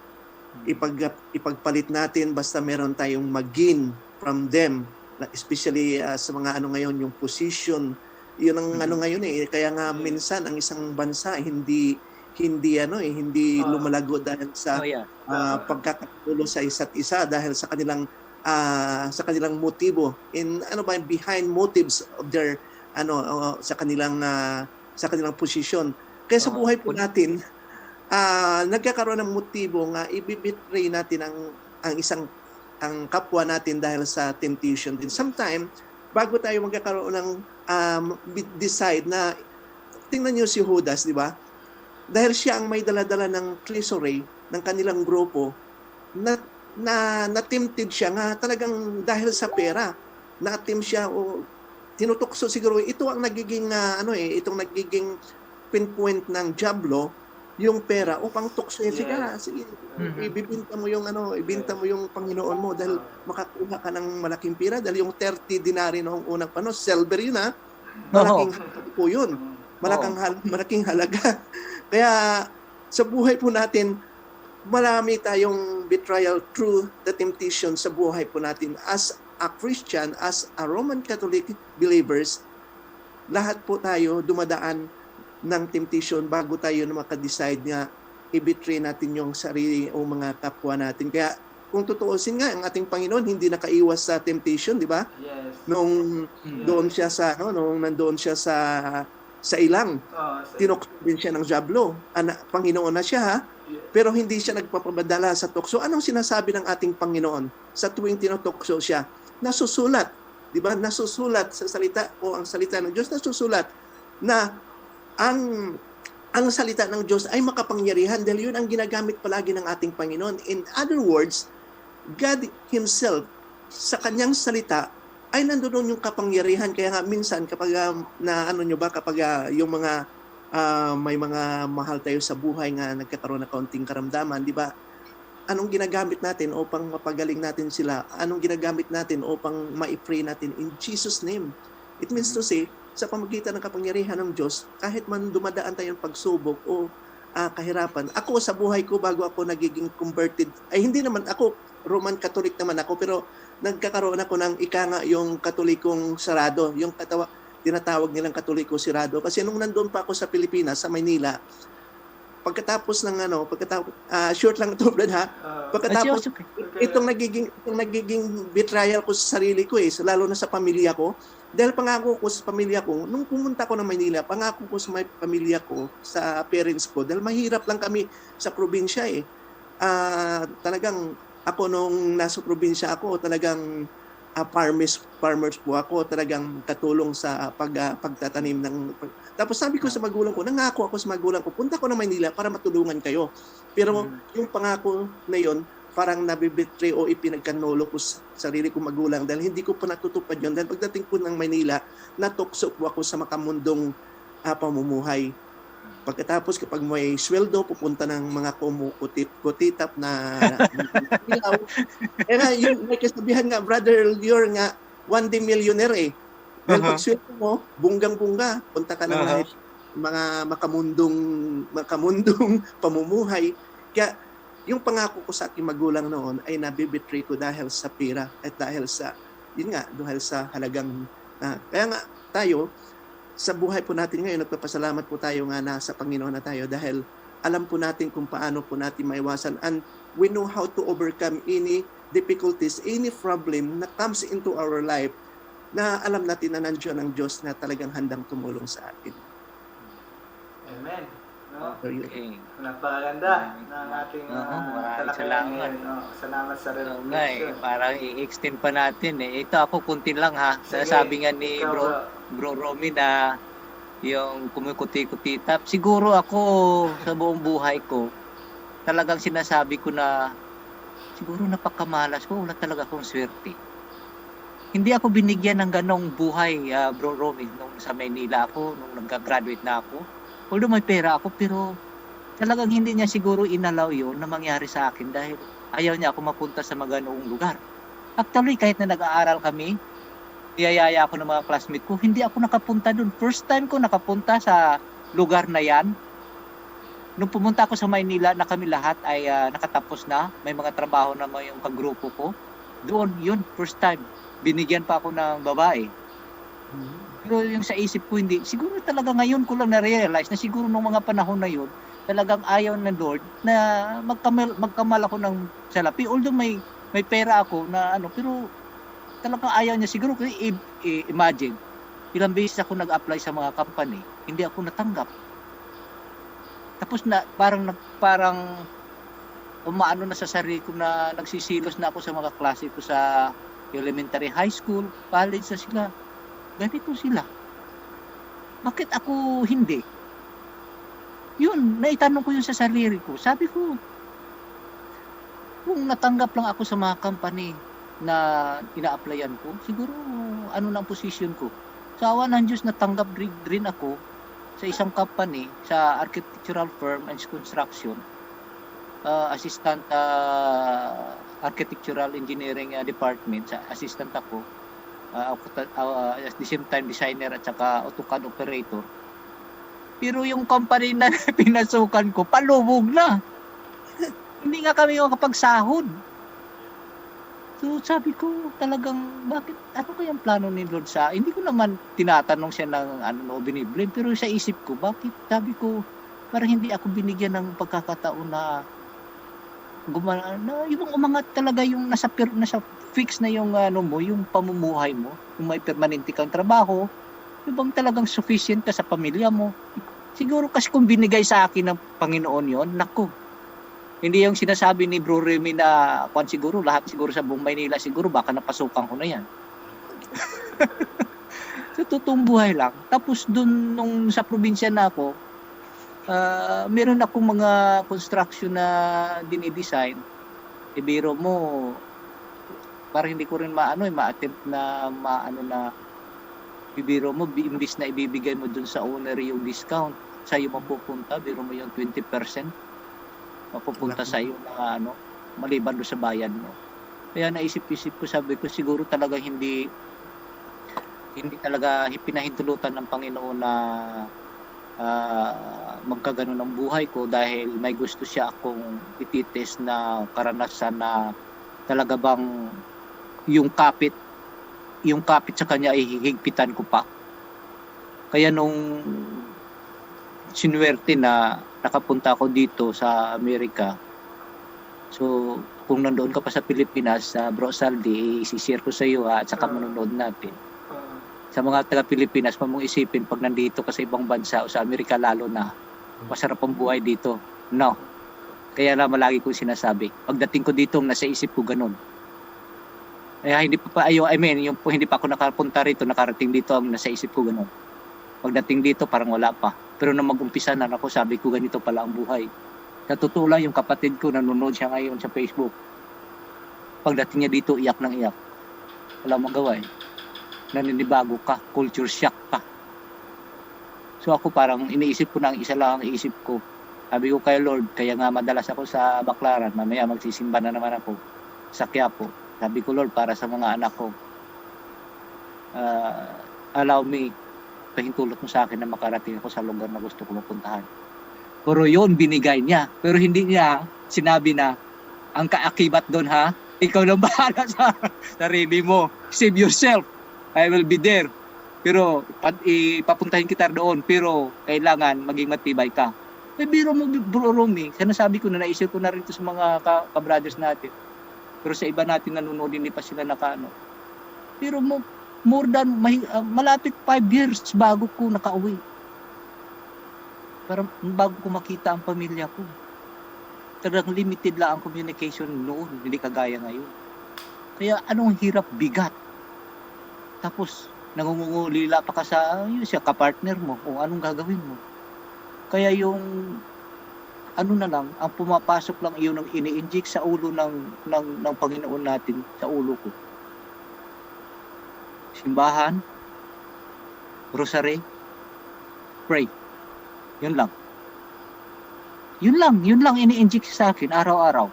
ipagpalit natin basta meron tayong mag-gain from them, especially sa mga ngayon, yung position. Yun ang ngayon eh. Kaya nga minsan ang isang bansa hindi lumalago dahil sa pagkakatulo sa isa't isa, dahil sa kanilang motibo behind motives of their sa kanilang posisyon. Kaya sa buhay po natin, nagkakaroon ng motibo nga ibibetray natin ang kapwa natin dahil sa temptation din. Sometimes bago tayo magkakaroon ng decide na, tingnan niyo si Judas, di ba? Dahil siya ang may dala-dala ng treasury ng kanilang grupo, na-tempted siya nga talagang dahil sa pera. Na-tempt siya o tinutukso siguro. Ito ang nagiging itong nagiging pinpoint ng diablo, yung pera upang tuksohin. Sige, ibibenta mo yung Panginoon mo dahil makakuha ka ng malaking pera, dahil yung 30 dinari noong unang panahon, silver yun malaking po yun. Malaking halaga. Kaya sa buhay po natin, marami tayong betrayal through the temptation sa buhay po natin. As a Christian, as a Roman Catholic believers, lahat po tayo dumadaan ng temptation bago tayo na makadecide nga i-betray natin yung sarili o mga kapwa natin. Kaya kung tutuusin nga, ang ating Panginoon hindi nakaiwas sa temptation, di ba? Yes. Nung doon siya nung nandoon siya sa ilang, tinukso din siya ng diablo. Panginoon na siya, pero hindi siya nagpapabadala sa tukso. Anong sinasabi ng ating Panginoon sa tuwing tinutokso siya? Nasusulat, di ba? Nasusulat sa salita o ang salita ng Diyos, nasusulat na ang salita ng Diyos ay makapangyarihan dahil yun ang ginagamit palagi ng ating Panginoon. In other words, God Himself sa kanyang salita ay nandoon yung kapangyarihan. Kaya nga minsan kapag yung mga may mga mahal tayo sa buhay nga nagkakaroon ng kaunting karamdaman, di ba? Anong ginagamit natin upang mapagaling natin sila? Anong ginagamit natin upang ma-pray natin in Jesus' name? It means to say, sa pamagitan ng kapangyarihan ng Diyos, kahit man dumadaan tayong pagsubok o kahirapan. Ako sa buhay ko, bago ako nagiging converted, ay hindi naman ako, Roman Catholic naman ako, pero nagkakaroon ako ng yung Katolikong sarado, yung tinatawag nilang Katoliko sirado. Kasi nung nandun pa ako sa Pilipinas, sa Maynila, pagkatapos short lang ito, Brad, ha? Pagkatapos, itong nagiging betrayal ko sa sarili ko lalo na sa pamilya ko. Dahil pangako ko sa pamilya ko, nung pumunta ko ng Maynila, pangako ko sa may pamilya ko, sa parents ko, dahil mahirap lang kami sa probinsya talagang ako nung nasa probinsya ako, talagang farmers po ako, talagang katulong sa pagtatanim ng. Tapos sabi ko sa magulang ko, nangako ako sa magulang ko, punta ko ng Maynila para matulungan kayo. Pero yung pangako na yon, parang nabibetray o ipinagkanolo ko sa sarili kong magulang dahil hindi ko pa natutupad yon. Dahil pagdating ko ng Maynila, natukso po ako sa makamundong pamumuhay. Pagkatapos kapag may sweldo, pupunta ng mga kutitap na ilaw. Yung may kasabihan nga, brother, you're nga one day millionaire Dahil pag sweldo mo, bunggang-bungga, punta ka ng mga makamundong pamumuhay. Kaya yung pangako ko sa aking magulang noon ay nabibetray ko dahil sa pera at dahil sa halagang kaya nga tayo sa buhay po natin ngayon, nagpapasalamat po tayo nga na sa Panginoon na tayo dahil alam po natin kung paano po natin maiwasan and we know how to overcome any difficulties, any problem na comes into our life na alam natin na nandiyan ang Diyos na talagang handang tumulong sa atin. Amen. No? Okay. Napakaganda ng ating salamat. Salamat sa reflection. Parang i-extend pa natin Ito ako kunti lang ha. Sabi nga ni Bro Romy na yung kumukuti-kutitap. Siguro ako sa buong buhay ko, talagang sinasabi ko na siguro napakamalas ko. Wala talaga akong swerte. Hindi ako binigyan ng ganong buhay, Bro Romy, nung sa Maynila ako, nung nag-graduate na ako. Although may pera ako, pero talagang hindi niya siguro inalaw yun na mangyari sa akin dahil ayaw niya ako mapunta sa mga ganoong lugar. Actually, kahit na nag-aaral kami, niyayaya ako ng mga classmate ko, hindi ako nakapunta dun. First time ko nakapunta sa lugar na yan. Nung pumunta ako sa Maynila na kami lahat ay nakatapos na, may mga trabaho na yung kagrupo ko. Doon, yun, first time. Binigyan pa ako ng babae. Pero yung sa isip ko hindi, siguro talaga ngayon ko lang na-realize na siguro nung mga panahon na yun, talagang ayaw ng Lord na magkamal ako ng salapi. Although may pera ako na pero talagang ayaw niya siguro kasi imagine, ilang beses ako nag-apply sa mga company, hindi ako natanggap. Tapos na parang umaano na sa sarili ko na nagsisilos na ako sa mga klase ko sa elementary, high school, college na sila. Ganito sila. Bakit ako hindi? Yun, naitanong ko yun sa sarili ko. Sabi ko, kung natanggap lang ako sa mga company na ina-applyan ko, siguro ano na ang position ko. Sa awa ng Diyos, natanggap rin ako sa isang company, sa architectural firm and construction, assistant architectural engineering department, sa assistant ako. At the same time designer at saka AutoCAD operator. Pero yung company na pinasukan ko, palubog na. Hindi nga kami makapagsahod. So sabi ko talagang, bakit, ano kayang plano ni Lord sa, hindi ko naman tinatanong siya ng biniblame, pero sa isip ko, bakit, sabi ko, parang hindi ako binigyan ng pagkakataon na yung umangat talaga yung nasa fix na yung yung pamumuhay mo, yung may permanente kang trabaho, yung bang talagang sufficient ka sa pamilya mo. Siguro kasi kung binigay sa akin ng Panginoon yon, naku. Hindi yung sinasabi ni Bro Remy na siguro lahat siguro sa buong Maynila siguro baka napasukan ko na yan. So totoong buhay lang. Tapos dun nung sa probinsya na ako, meron akong mga construction na dinidesign. Ibiro mo, parang hindi ko rin ma-attempt na na ibiro mo, imbis na ibibigay mo dun sa owner yung discount, sa'yo mapupunta, biro mo yung 20%, mapupunta sa'yo na maliban doon sa bayad mo. Kaya naisip-isip ko, sabi ko, siguro talaga hindi talaga pinahintulutan ng Panginoon na magkaganon ang buhay ko dahil may gusto siya akong ititest na karanasan na talaga bang yung kapit sa kanya ay hihigpitan ko pa. Kaya nung sinuwerte na nakapunta ako dito sa Amerika. So, kung nandoon ka pa sa Pilipinas, Bro Saldi, isi-share ko sa iyo at saka manonood natin. Sa mga taga-Pilipinas, mong isipin pag nandito ka sa ibang bansa o sa Amerika lalo na, masarap ang buhay dito. No. Kaya naman lagi kong sinasabi, pagdating ko dito, nasa isip ko ganun. Kaya hindi pa yung hindi pa ako nakapunta rito, nakarating dito, nasa isip ko ganun. Pagdating dito, parang wala pa. Pero nung mag-umpisa na ako, sabi ko ganito pala ang buhay. Sa totoo lang, yung kapatid ko, nanonood siya ngayon sa Facebook. Pagdating niya dito, iyak ng iyak. Wala magawa eh. Naninibago ka, culture shock ka. So ako parang iniisip ko na ang isa lang ang iisip ko. Sabi ko kay Lord, kaya nga madalas ako sa Baclaran, mamaya magsisimba na naman ako sa Quiapo. Sabi ko, Lord, para sa mga anak ko, allow me, pahintulot mo sa akin na makarating ako sa lugar na gusto ko mapuntahan. Pero yun, binigay niya. Pero hindi niya sinabi na, ang kaakibat doon ha, ikaw lang bahala sa sarili mo. Save yourself. I will be there. Pero ipapuntahin kita doon. Pero kailangan maging matibay ka. Biro mo, Bro Romy. Sinasabi ko na, naisip ko na rin ito sa mga ka-brothers natin. Pero sa iba natin nanonood, hindi pa sila nakano. Pero mo, more than, malapit 5 years bago ko nakauwi. Parang bago ko makita ang pamilya ko. Talagang limited lang ang communication noon, hindi kagaya ngayon. Kaya anong hirap, bigat. Tapos, nangungulila pa ka sa kapartner mo o anong gagawin mo. Kaya yung ano na lang, ang pumapasok lang yun ang ini-inject sa ulo ng Panginoon natin, sa ulo ko. Simbahan, rosary, pray. Yun lang. Yun lang ini-inject sa akin araw-araw.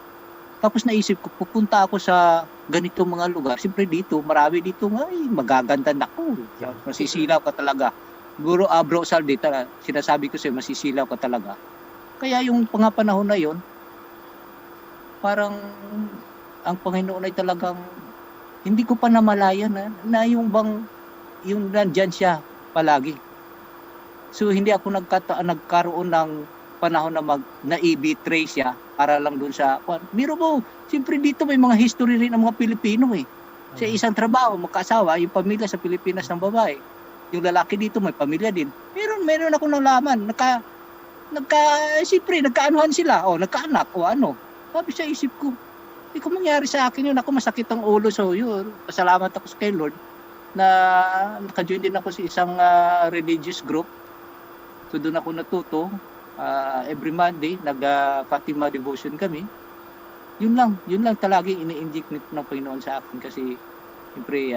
Tapos naisip ko, pupunta ako sa ganitong mga lugar. Siyempre dito, marami dito, magaganda na ako. Masisilaw ka talaga. Bro Saldi, sinasabi ko sa'yo, masisilaw ka talaga. Kaya yung panahon na yon, parang ang Panginoon ay talagang hindi ko pa namalayan na yung nandyan siya palagi. So hindi ako nagkaroon ng panahon na i-betray siya para lang doon sa biro mo, siyempre dito may mga history rin ng mga Pilipino eh. Sa isang trabaho, magkaasawa, yung pamilya sa Pilipinas ng babae. Yung lalaki dito may pamilya din. Meron ako nalaman, siyempre nagkaanuhan sila, nagkaanak o ano. Sabi sa isip ko, kung mangyari sa akin yun, ako masakit ang ulo. So yun, pasalamat ako kay Lord na naka-join din ako sa isang religious group. So doon ako natuto. Every Monday, nag-Fatima devotion kami. Yun lang talagang ini-inject ng Panginoon sa akin kasi siyempre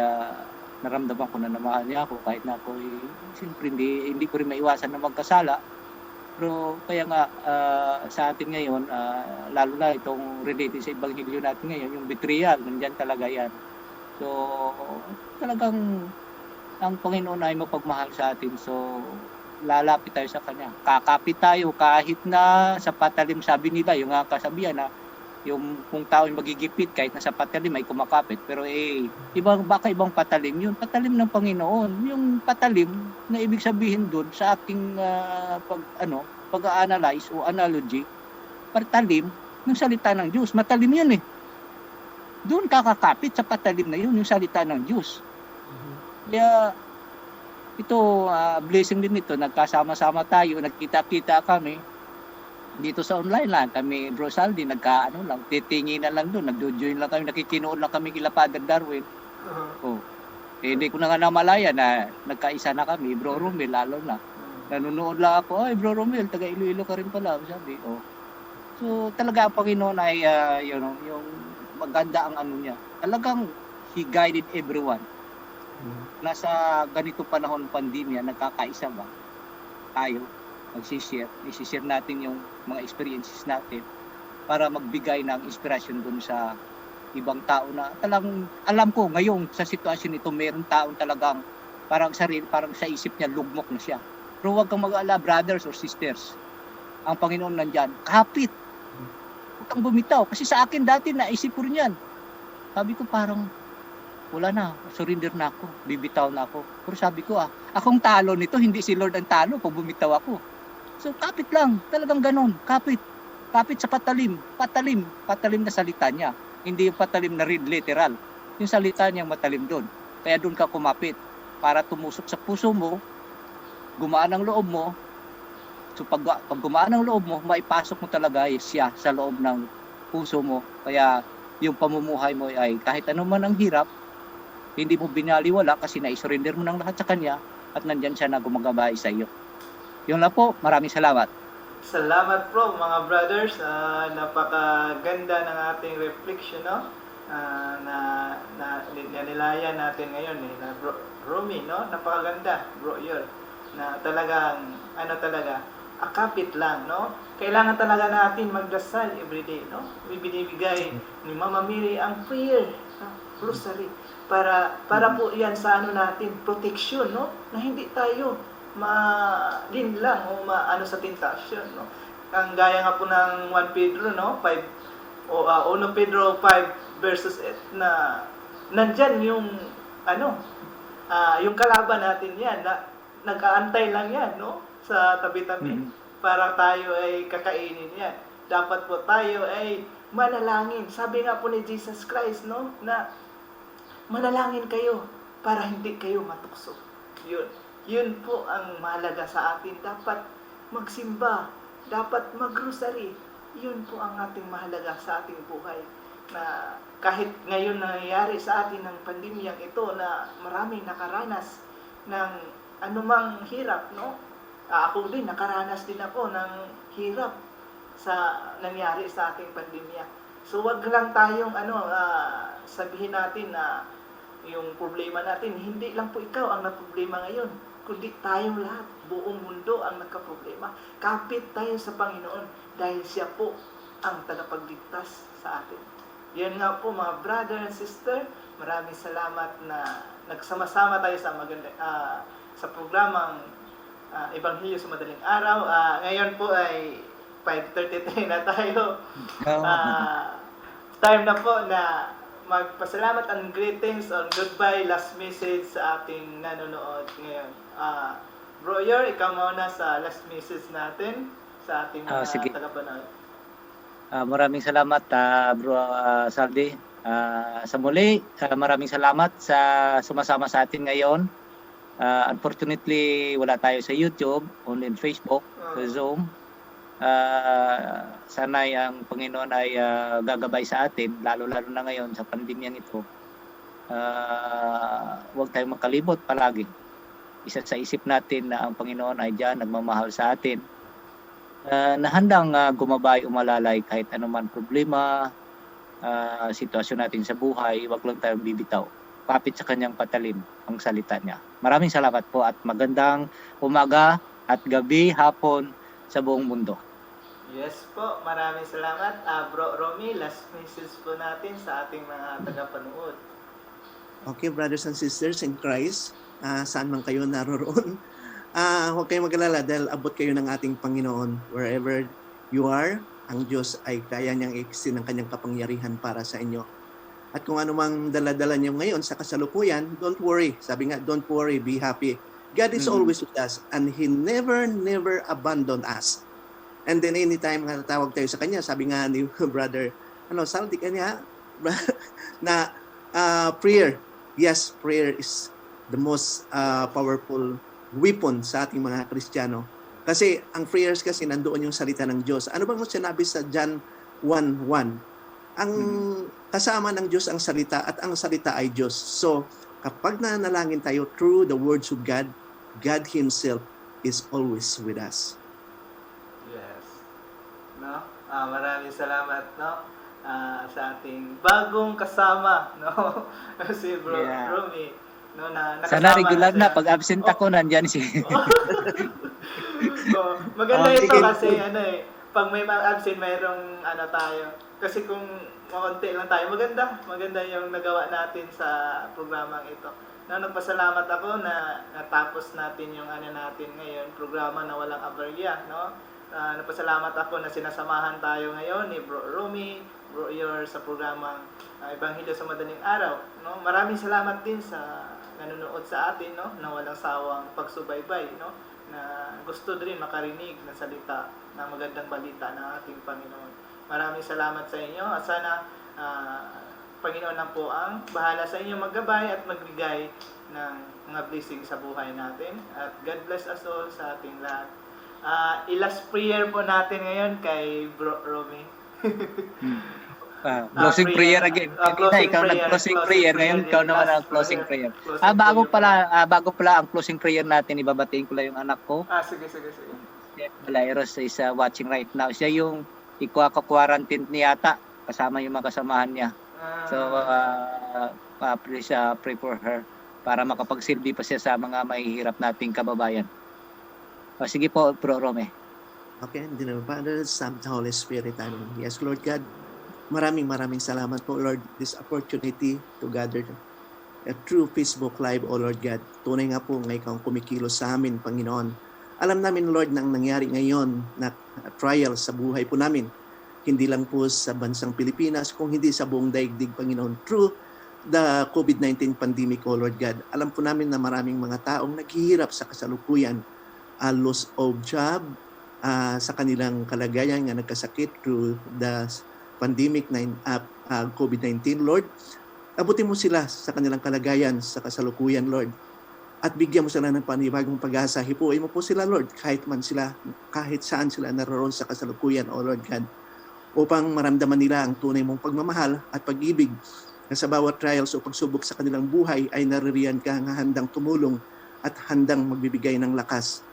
naramdaman ko na mahal niya ako kahit na ako siyempre hindi ko rin maiwasan na magkasala. Pero kaya nga sa atin ngayon, lalo na itong related sa Ebanghelyo natin ngayon, yung betrayal, nandiyan talaga yan. So talagang ang Panginoon ay mapagmahal sa atin. So lalapit tayo sa Kanya. Kakapit tayo kahit na sa patalim, sabi nila, yung kasabihan na yung kung tao ay magigipit kahit na sa patalim ay kumakapit. Pero baka ibang patalim yun. Patalim ng Panginoon. Yung patalim na ibig sabihin doon sa ating pag-analyze o analogy, patalim ng salita ng Diyos. Matalim yun eh. Doon kakakapit sa patalim na yun, yung salita ng Diyos. Kaya ito, blessing din ito, nagkasama-sama tayo, nagkita-kita kami dito sa online lang. Kami, Bro Saldi, titingin na lang doon, nagjo-join lang kami, nakikinood lang kami kila Father Darwin. Hindi ko na nga namalaya na nagkaisa na kami, Bro Romel, lalo na. Nanonood lang ako, ay Bro Romel, taga Iloilo ka rin pala, sabi. So talaga ang Panginoon ay, yung maganda ang niya. Talagang He guided everyone. Nasa ganito panahon pandemya, nagkakaisa ba tayo, i-share natin yung mga experiences natin para magbigay ng inspirasyon dun sa ibang tao na talagang alam ko ngayon sa sitwasyon ito, meron taong talagang parang sa isip niya lugmok na siya. Pero huwag kang mag-alala, brothers or sisters, ang Panginoon nandyan, kapit, huwag kang bumitaw. Kasi sa akin dati naisip ko rin yan, sabi ko parang wala na, surrender na ako, bibitaw na ako. Pero sabi ko akong talo nito, hindi si Lord ang talo pag bumitaw ako. So kapit lang, talagang ganon, kapit. Kapit sa patalim na salita niya. Hindi yung patalim na read literal. Yung salita niya matalim doon. Kaya doon ka kumapit para tumusok sa puso mo, gumaan ang loob mo. So pag gumaan ang loob mo, maipasok mo talaga siya sa loob ng puso mo. Kaya yung pamumuhay mo ay kahit anuman ang hirap, hindi mo binaliwala kasi naisurrender mo ng lahat sa kanya at nandyan siya na gumagabay sa iyo. Yun lang po, maraming salamat. Salamat po mga brothers. Napakaganda ng ating reflection, no? Na nilayan natin ngayon na Romy, no? Napakaganda, bro, yun. Na talagang akapit lang, no? Kailangan talaga natin magdasal everyday, no? Binibigay ni Mama Mary ang prayer, rosary, para po yan sa natin, protection, no? Na hindi tayo malinlang o sa tentasyon, no? Ang gaya nga po ng 1 Pedro, no? 1 Pedro 5 verses 8 na nandyan yung yung kalaban natin yan na nag-aantay lang yan, no? Sa tabi-tabi para tayo ay kakainin yan. Dapat po tayo ay manalangin. Sabi nga po ni Jesus Christ, no? Na manalangin kayo para hindi kayo matukso. Yun po ang mahalaga sa atin. Dapat magsimba, dapat mag-rosary. Yun po ang ating mahalaga sa ating buhay. Na kahit ngayon nangyayari sa atin ng pandemyang ito na maraming nakaranas ng anumang hirap, no? Ako din, nakaranas din ako ng hirap sa nangyari sa ating pandemya. So wag lang tayong sabihin natin na yung problema natin, hindi lang po ikaw ang naproblema ngayon, kundi tayong lahat, buong mundo ang nagkaproblema. Kapit tayo sa Panginoon dahil siya po ang tagapagligtas sa atin. Yan nga po mga brother and sister, maraming salamat na nagsama-sama tayo sa programang Ebanghelyo sa Madaling Araw. Ngayon po ay 5:33 na tayo. Time na po na magpasalamat and greetings on goodbye last message sa ating nanonood ngayon. Bro Yor, ikaw muna sa last message natin sa ating mga tagapanood. Maraming salamat Bro Saldi. Sa muli, maraming salamat sa sumasama sa atin ngayon. Unfortunately, wala tayo sa YouTube, only in Facebook, sa Zoom. Sana'y ang Panginoon ay gagabay sa atin, lalo-lalo na ngayon sa pandemyang ito. Huwag tayong makalibot palagi. Isa sa isip natin na ang Panginoon ay diyan, nagmamahal sa atin. Na handang gumabay, umalalay kahit anuman problema, sitwasyon natin sa buhay, huwag lang tayong bibitaw. Kapit sa kanyang patalim ang salita niya. Maraming salamat po at magandang umaga at gabi, hapon sa buong mundo. Yes po, maraming salamat. Bro Romy, last message po natin sa ating mga tagapanood. Okay, brothers and sisters in Christ, saan man kayo naroroon, huwag kayong mag-alala dahil abot kayo ng ating Panginoon. Wherever you are, ang Diyos ay kaya niyang i-extend ang kanyang kapangyarihan para sa inyo. At kung ano mang dala-dala niyo ngayon sa kasalukuyan, don't worry. Sabi nga, don't worry, be happy. God is always with us and He never abandon us. And then anytime natawag tayo sa Kanya, sabi nga ni Brother, Saldi kanya, na prayer. Yes, prayer is the most powerful weapon sa ating mga Kristiyano. Kasi ang prayers kasi nandoon yung salita ng Diyos. Ano bang sinabi sa John 1:1? Ang kasama ng Diyos ang salita at ang salita ay Diyos. So, kapag nanalangin tayo through the words of God, God Himself is always with us. Yes. No? Maraming salamat, no? Sa ating bagong kasama, no? Si Bro Romy, no, na nakasama. Sana regular na pag absent ako nandiyan si. Maganda ito kasi pag may absent mayroong tayo. Kasi kung makonti lang tayo, maganda yung nagawa natin sa programang ito. Nagpasalamat ako na natapos natin yung natin ngayon, programa na walang aberya, no? Nagpasalamat ako na sinasamahan tayo ngayon ni Bro Romy, Bro Yor sa programang Ebanghelyo sa Madaling Araw, no? Maraming salamat din sa nanonood sa atin, no? Na walang sawang pagsubaybay, no? na gusto din makarinig ng salita, na magandang balita ng ating Panginoon. Maraming salamat sa inyo at sana Panginoon na po ang bahala sa inyo maggabay at magbigay ng mga blessing sa buhay natin. At God bless us all sa ating lahat. I-last prayer po natin ngayon kay Bro Romy. Closing prayer again. Ikaw nag-closing prayer. Ngayon, ikaw naman ang closing prayer. Bago pala ang closing prayer natin, ibabatiin ko lang yung anak ko. Sige. Valairos is watching right now. Siya yung ikwa-quarantine niya yata, kasama yung mga kasamahan niya. So, please pray for her para makapagsilbi pa siya sa mga mahihirap nating kababayan. Sige po, Bro Rome. Okay, in the name of the Father, Son, and Holy Spirit. Amen. Yes, Lord God. Maraming salamat po, Lord, this opportunity to gather a true Facebook Live, O Lord God. Tunay nga po ngayon kang kumikilos sa amin, Panginoon. Alam namin, Lord, na ang nangyari ngayon na trial sa buhay po namin, hindi lang po sa bansang Pilipinas, kung hindi sa buong daigdig, Panginoon, through the COVID-19 pandemic, O Lord God. Alam po namin na maraming mga taong naghihirap sa kasalukuyan, loss of job, sa kanilang kalagayan nga nagkasakit through the pandemic COVID-19, Lord. Abutin mo sila sa kanilang kalagayan sa kasalukuyan, Lord. At bigyan mo sila ng panibagong pag-asa. Hipuin mo po sila, Lord, kahit saan sila naroon sa kasalukuyan, O Lord God, upang maramdaman nila ang tunay mong pagmamahal at pag-ibig na sa bawat trials o pagsubok sa kanilang buhay ay naririyan ka nga handang tumulong at handang magbibigay ng lakas.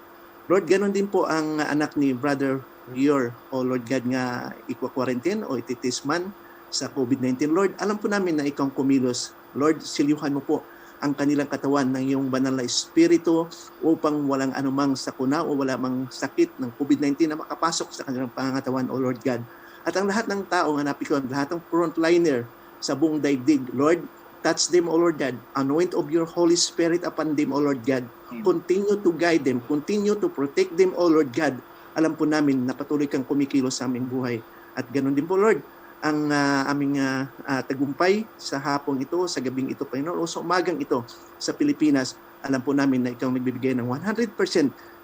Lord, ganoon din po ang anak ni Brother Rior, O Lord God, nga ikwa-quarantine o ititisman sa COVID-19. Lord, alam po namin na ikaw kumilos. Lord, silyuhan mo po ang kanilang katawan ng iyong banal na espiritu upang walang anumang sakuna o wala mang sakit ng COVID-19 na makapasok sa kanilang pangangatawan, O Lord God. At ang lahat ng tao nga napikon, lahat ng frontliner sa buong daigdig, Lord, touch them, O Lord God. Anoint of your Holy Spirit upon them, O Lord God. Continue to guide them. Continue to protect them, O Lord God. Alam po namin na patuloy kang kumikilos sa aming buhay. At ganoon din po, Lord, ang aming tagumpay sa hapong ito, sa gabing ito, Panginoon, o sa umagang ito sa Pilipinas. Alam po namin na ikaw nagbibigay ng 100%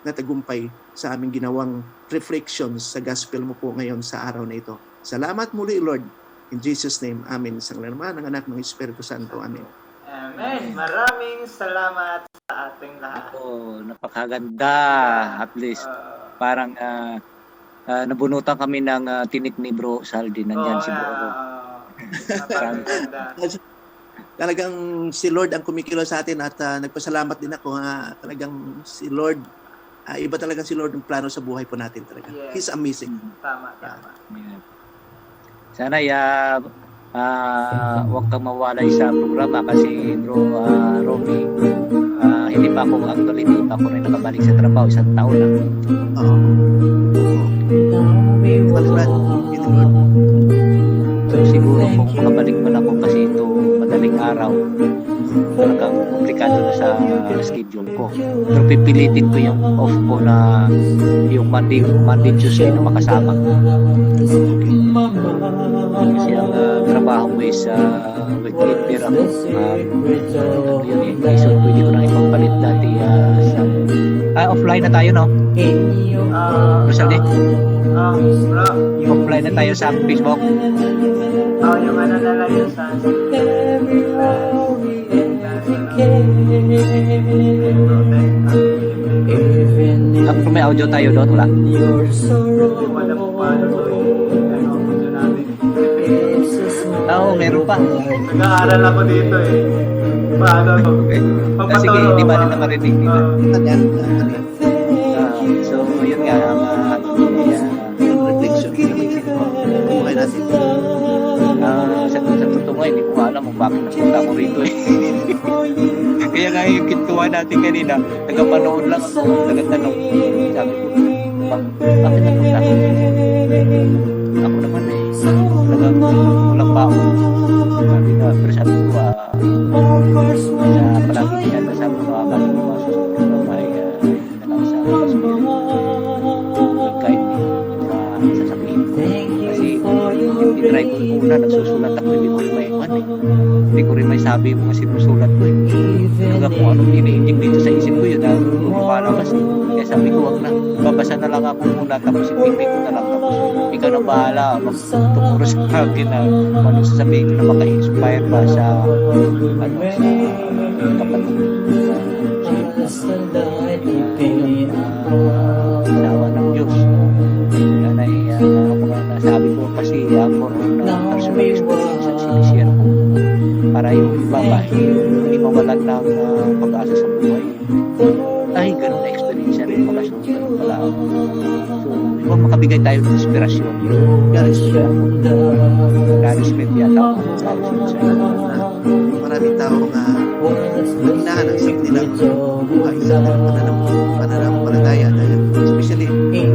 na tagumpay sa aming ginawang reflections sa gospel mo po ngayon sa araw na ito. Salamat muli, Lord. In Jesus' name, Amen. Sa ngalan naman ng anak ng Espiritu Santo. Amen. Amen. Maraming salamat sa ating lahat. Napakaganda. At least, parang nabunutan kami ng tinik ni Bro Saldi. Nandyan si Bro. Napakaganda. Talagang si Lord ang kumikilos sa atin at nagpasalamat din ako. Talagang si Lord, iba talaga si Lord ang plano sa buhay po natin talaga. Yes. He's amazing. Tama. Yeah. Sana huwag kang mawalay sa programa kasi Bro Romy, hindi pa ako actually, hindi pa ako rin nakabalik sa trabaho, 1 taon lang. So siguro kung makabalik man ako kasi ito madaling araw, talagang komplikado na sa schedule ko. Pero pipilitin ko yung off ko na yung Monday, Tuesday na makasama. Kasi ang trabaho ko is weekend ako. Yun eh. So pwede ko nang ipagpalit dati offline na tayo, no? Rosalde? Bro. Offline na tayo sa Facebook. Yung ano na lang yun sa Kung may audio tayo doon, wala? wala po paano to audio natin. Oo, meron pa. Nag-aaral ako dito eh. Paano to? Sige, hindi ba rin nakarinig? So, yun nga, Reflection ng buhay natin. sa totoo nga, hindi ko alam kung bakit napunta ko rito eh. Kaya nga yung kintuhan natin kanina, nagapanood lang ako, nagatanong. Sabi ko, bakit napunta ko? Ako naman eh, walang baon. Sabi na, pero sabi ko, sa palagi niya, sabi ko, bakit ko masusunod ay na lang sa spirit. Kahit sasabihin ko. Kasi yung try ko una, nagsusulat ako, hindi ko may Hindi ko rin may sabi yung mga sinusulat ko. Hanggang kung anong ini-inject dito sa isip ko, yun na lumalabas. Kaya sabi ko, wag na. Babasa na lang ako muna, tapos itipid ko na lang. Tapos ikaw na bahala. Magtuturo sa akin na ano sasabihin ko na maka-inspire pa sa kapatid. Inawa ng Diyos. Yan ay nasabi ko kasi for personal experience at sinishare ko para yung iba ba hindi mawalan ng pag-asa sa buhay. Ay, ganun na experience rin pala. So, ganun pala. So, ibang makabigay tayo ng inspirasyon. Encouragement yata. Maraming tao nga hinahanap sa kanilang buhay sa pananampalataya, especially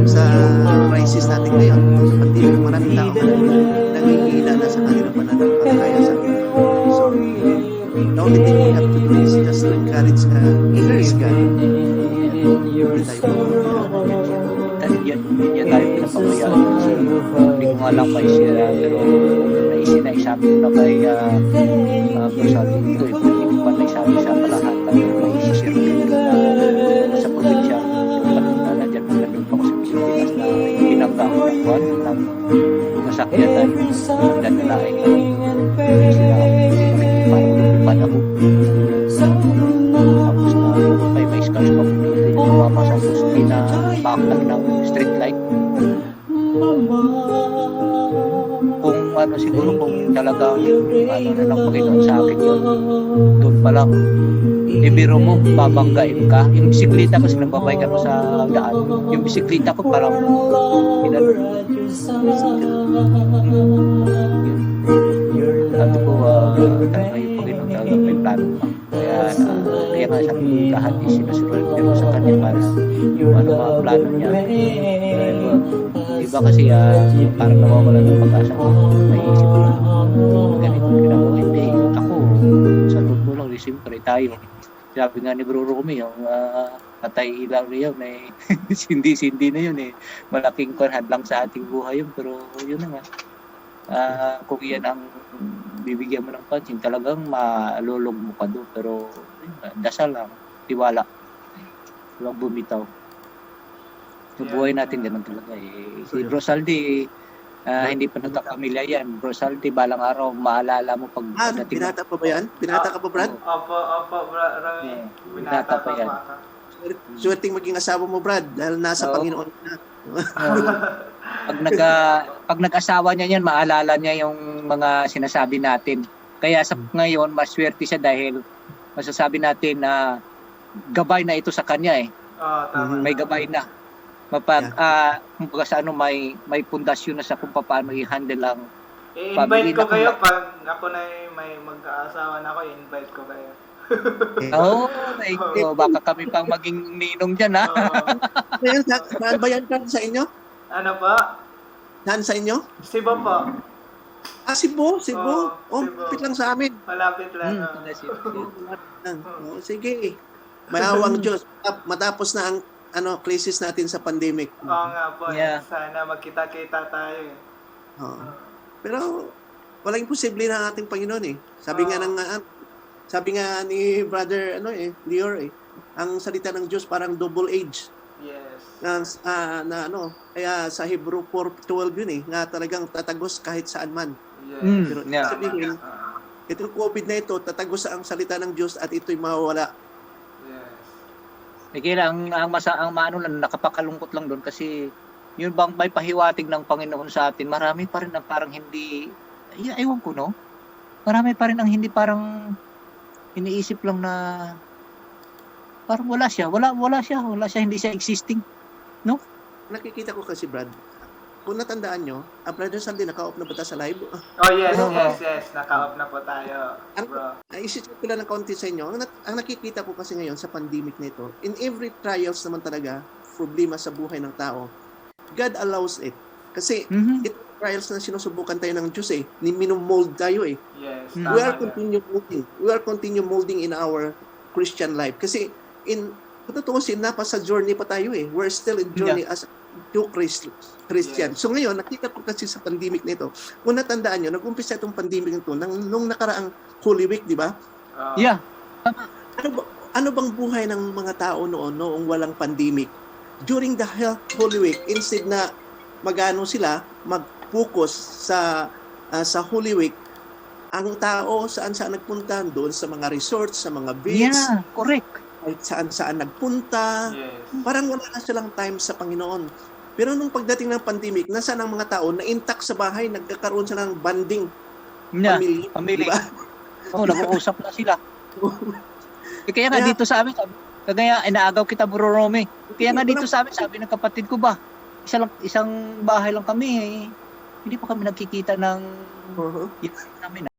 sa crisis natin ngayon, sa pandemya, maraming tao nangihina na sa kanilang pananampalataya sa Panginoon. So, the only thing we have to do is just to encourage praise God. Hindi tayo yan tayo pinapabayaan kasi hindi ko nga lang may sira pero naisabi ko na kay Rosalie ito hindi ko pa naisabi sa palahat at may isisira ko sa probinsya na nandiyan po nandun pa ko sa Pilipinas na pinanggang ng masakyan na nagdadalain sila parang lumipan ako tapos na may scars pa po mapasang baklag ng street light. Kung ano siguro kung talagang ano na ng Panginoon sa akin yun, doon pa lang ibiro mo, babanggain ka. Yung bisikleta ko, sinababay ka mo sa daan. Yung bisikleta ko parang sabi ko, talaga yung Panginoon talaga may plano pa. Kaya nga sabi ko, lahat is sinusunod pero sa kanya para yung ano mga plano niya. Diba kasi parang nawawala ng pag-asa ko. May isip ko lang, ganito ginagawa. Hindi, ako, sa luto lang, siyempre tayo. Sabi nga ni Bro Romy, yung patay ilaw na yun, sindi-sindi na yun malaking hadlang sa ating buhay yun, pero yun na nga. Kung yan ang bibigyan mo ng pansin, talagang malulog mo ka doon, pero dasal lang, tiwala, huwag bumitaw. Sa buhay natin ganun talaga Si Bro Saldi, hindi pa nagkapamilya yan. Bro Saldi, balang araw maalala mo pag binata pa ba yan? Binata ka pa, Brad? Opo, Rami. Binata pa yan. Swerteng maging asawa mo, Brad, dahil nasa Panginoon na. Pag nag-asawa niya yan, maalala niya yung mga sinasabi natin. Kaya sa ngayon, maswerte siya dahil masasabi natin na gabay na ito sa kanya Tama. May gabay na. Kumbaga sa may pundasyon na sa kung paano i-handle ang i-invite ko kayo pag ako na may mag-aasawa na ako, i-invite ko kayo. Baka kami pang maging ninong dyan, ha? Saan ba yan sa inyo? Ano pa? Saan sa inyo? Cebu po. Cebu? Cebu. Malapit lang sa amin. Malapit lang. Sige. Mayawang Diyos. Matapos na ang crisis natin sa pandemic. Oo nga po. Yeah. Sana magkita-kita tayo. Pero walang imposible na ating Panginoon Sabi nga ni Brother Lior ang salita ng Diyos parang double edge. Yes. Kaya sa Hebrew 4:12 yun nga talagang tatagos kahit saan man. Yes. Pero sabihin, itong COVID na ito, tatagos ang salita ng Diyos at ito'y mawawala. Kaya ang nakapakalungkot lang doon kasi yun bang may pahiwatig ng Panginoon sa atin, marami pa rin ang parang hindi, ewan ko marami pa rin ang hindi parang iniisip lang na parang wala siya, hindi siya existing. No? Nakikita ko kasi, Brad, kung natandaan nyo, Brother Sandy, naka-off na ba tayo sa live? Yes. Naka-off na po tayo, bro. Isip ko lang ng konti sa inyo. Ang nakikita ko kasi ngayon sa pandemic na ito, in every trials naman talaga, problema sa buhay ng tao, God allows it. Kasi ito trials na sinusubukan tayo ng Diyos minimold tayo Yes. We are continue molding in our Christian life. Kasi kung tutuusin, napasa journey pa tayo We're still in journey as a to Christian. So ngayon, nakita ko kasi sa pandemic nito, kung natandaan nyo, nag-umpisa itong pandemic nito nung nakaraang Holy Week, di ba? Yeah. Ano bang buhay ng mga tao noong walang pandemic? During the Holy Week, instead na sila mag-focus sa Holy Week, ang tao saan nagpunta, doon sa mga resorts, sa mga beach, Yeah, correct. kahit saan nagpunta. Yes. Parang wala na silang time sa Panginoon. Pero nung pagdating ng pandemic, nasaan ang mga tao na intact sa bahay, nagkakaroon sila ng banding Yeah, family. family. Diba? Oo, nag-uusap na sila. Kaya nga dito sa amin, kagaya inaagaw kita, Bro Romy. Kaya nga dito sa amin, sabi ng kapatid ko ba, isang bahay lang kami, hindi pa kami nagkikita ng Uh-huh. namin.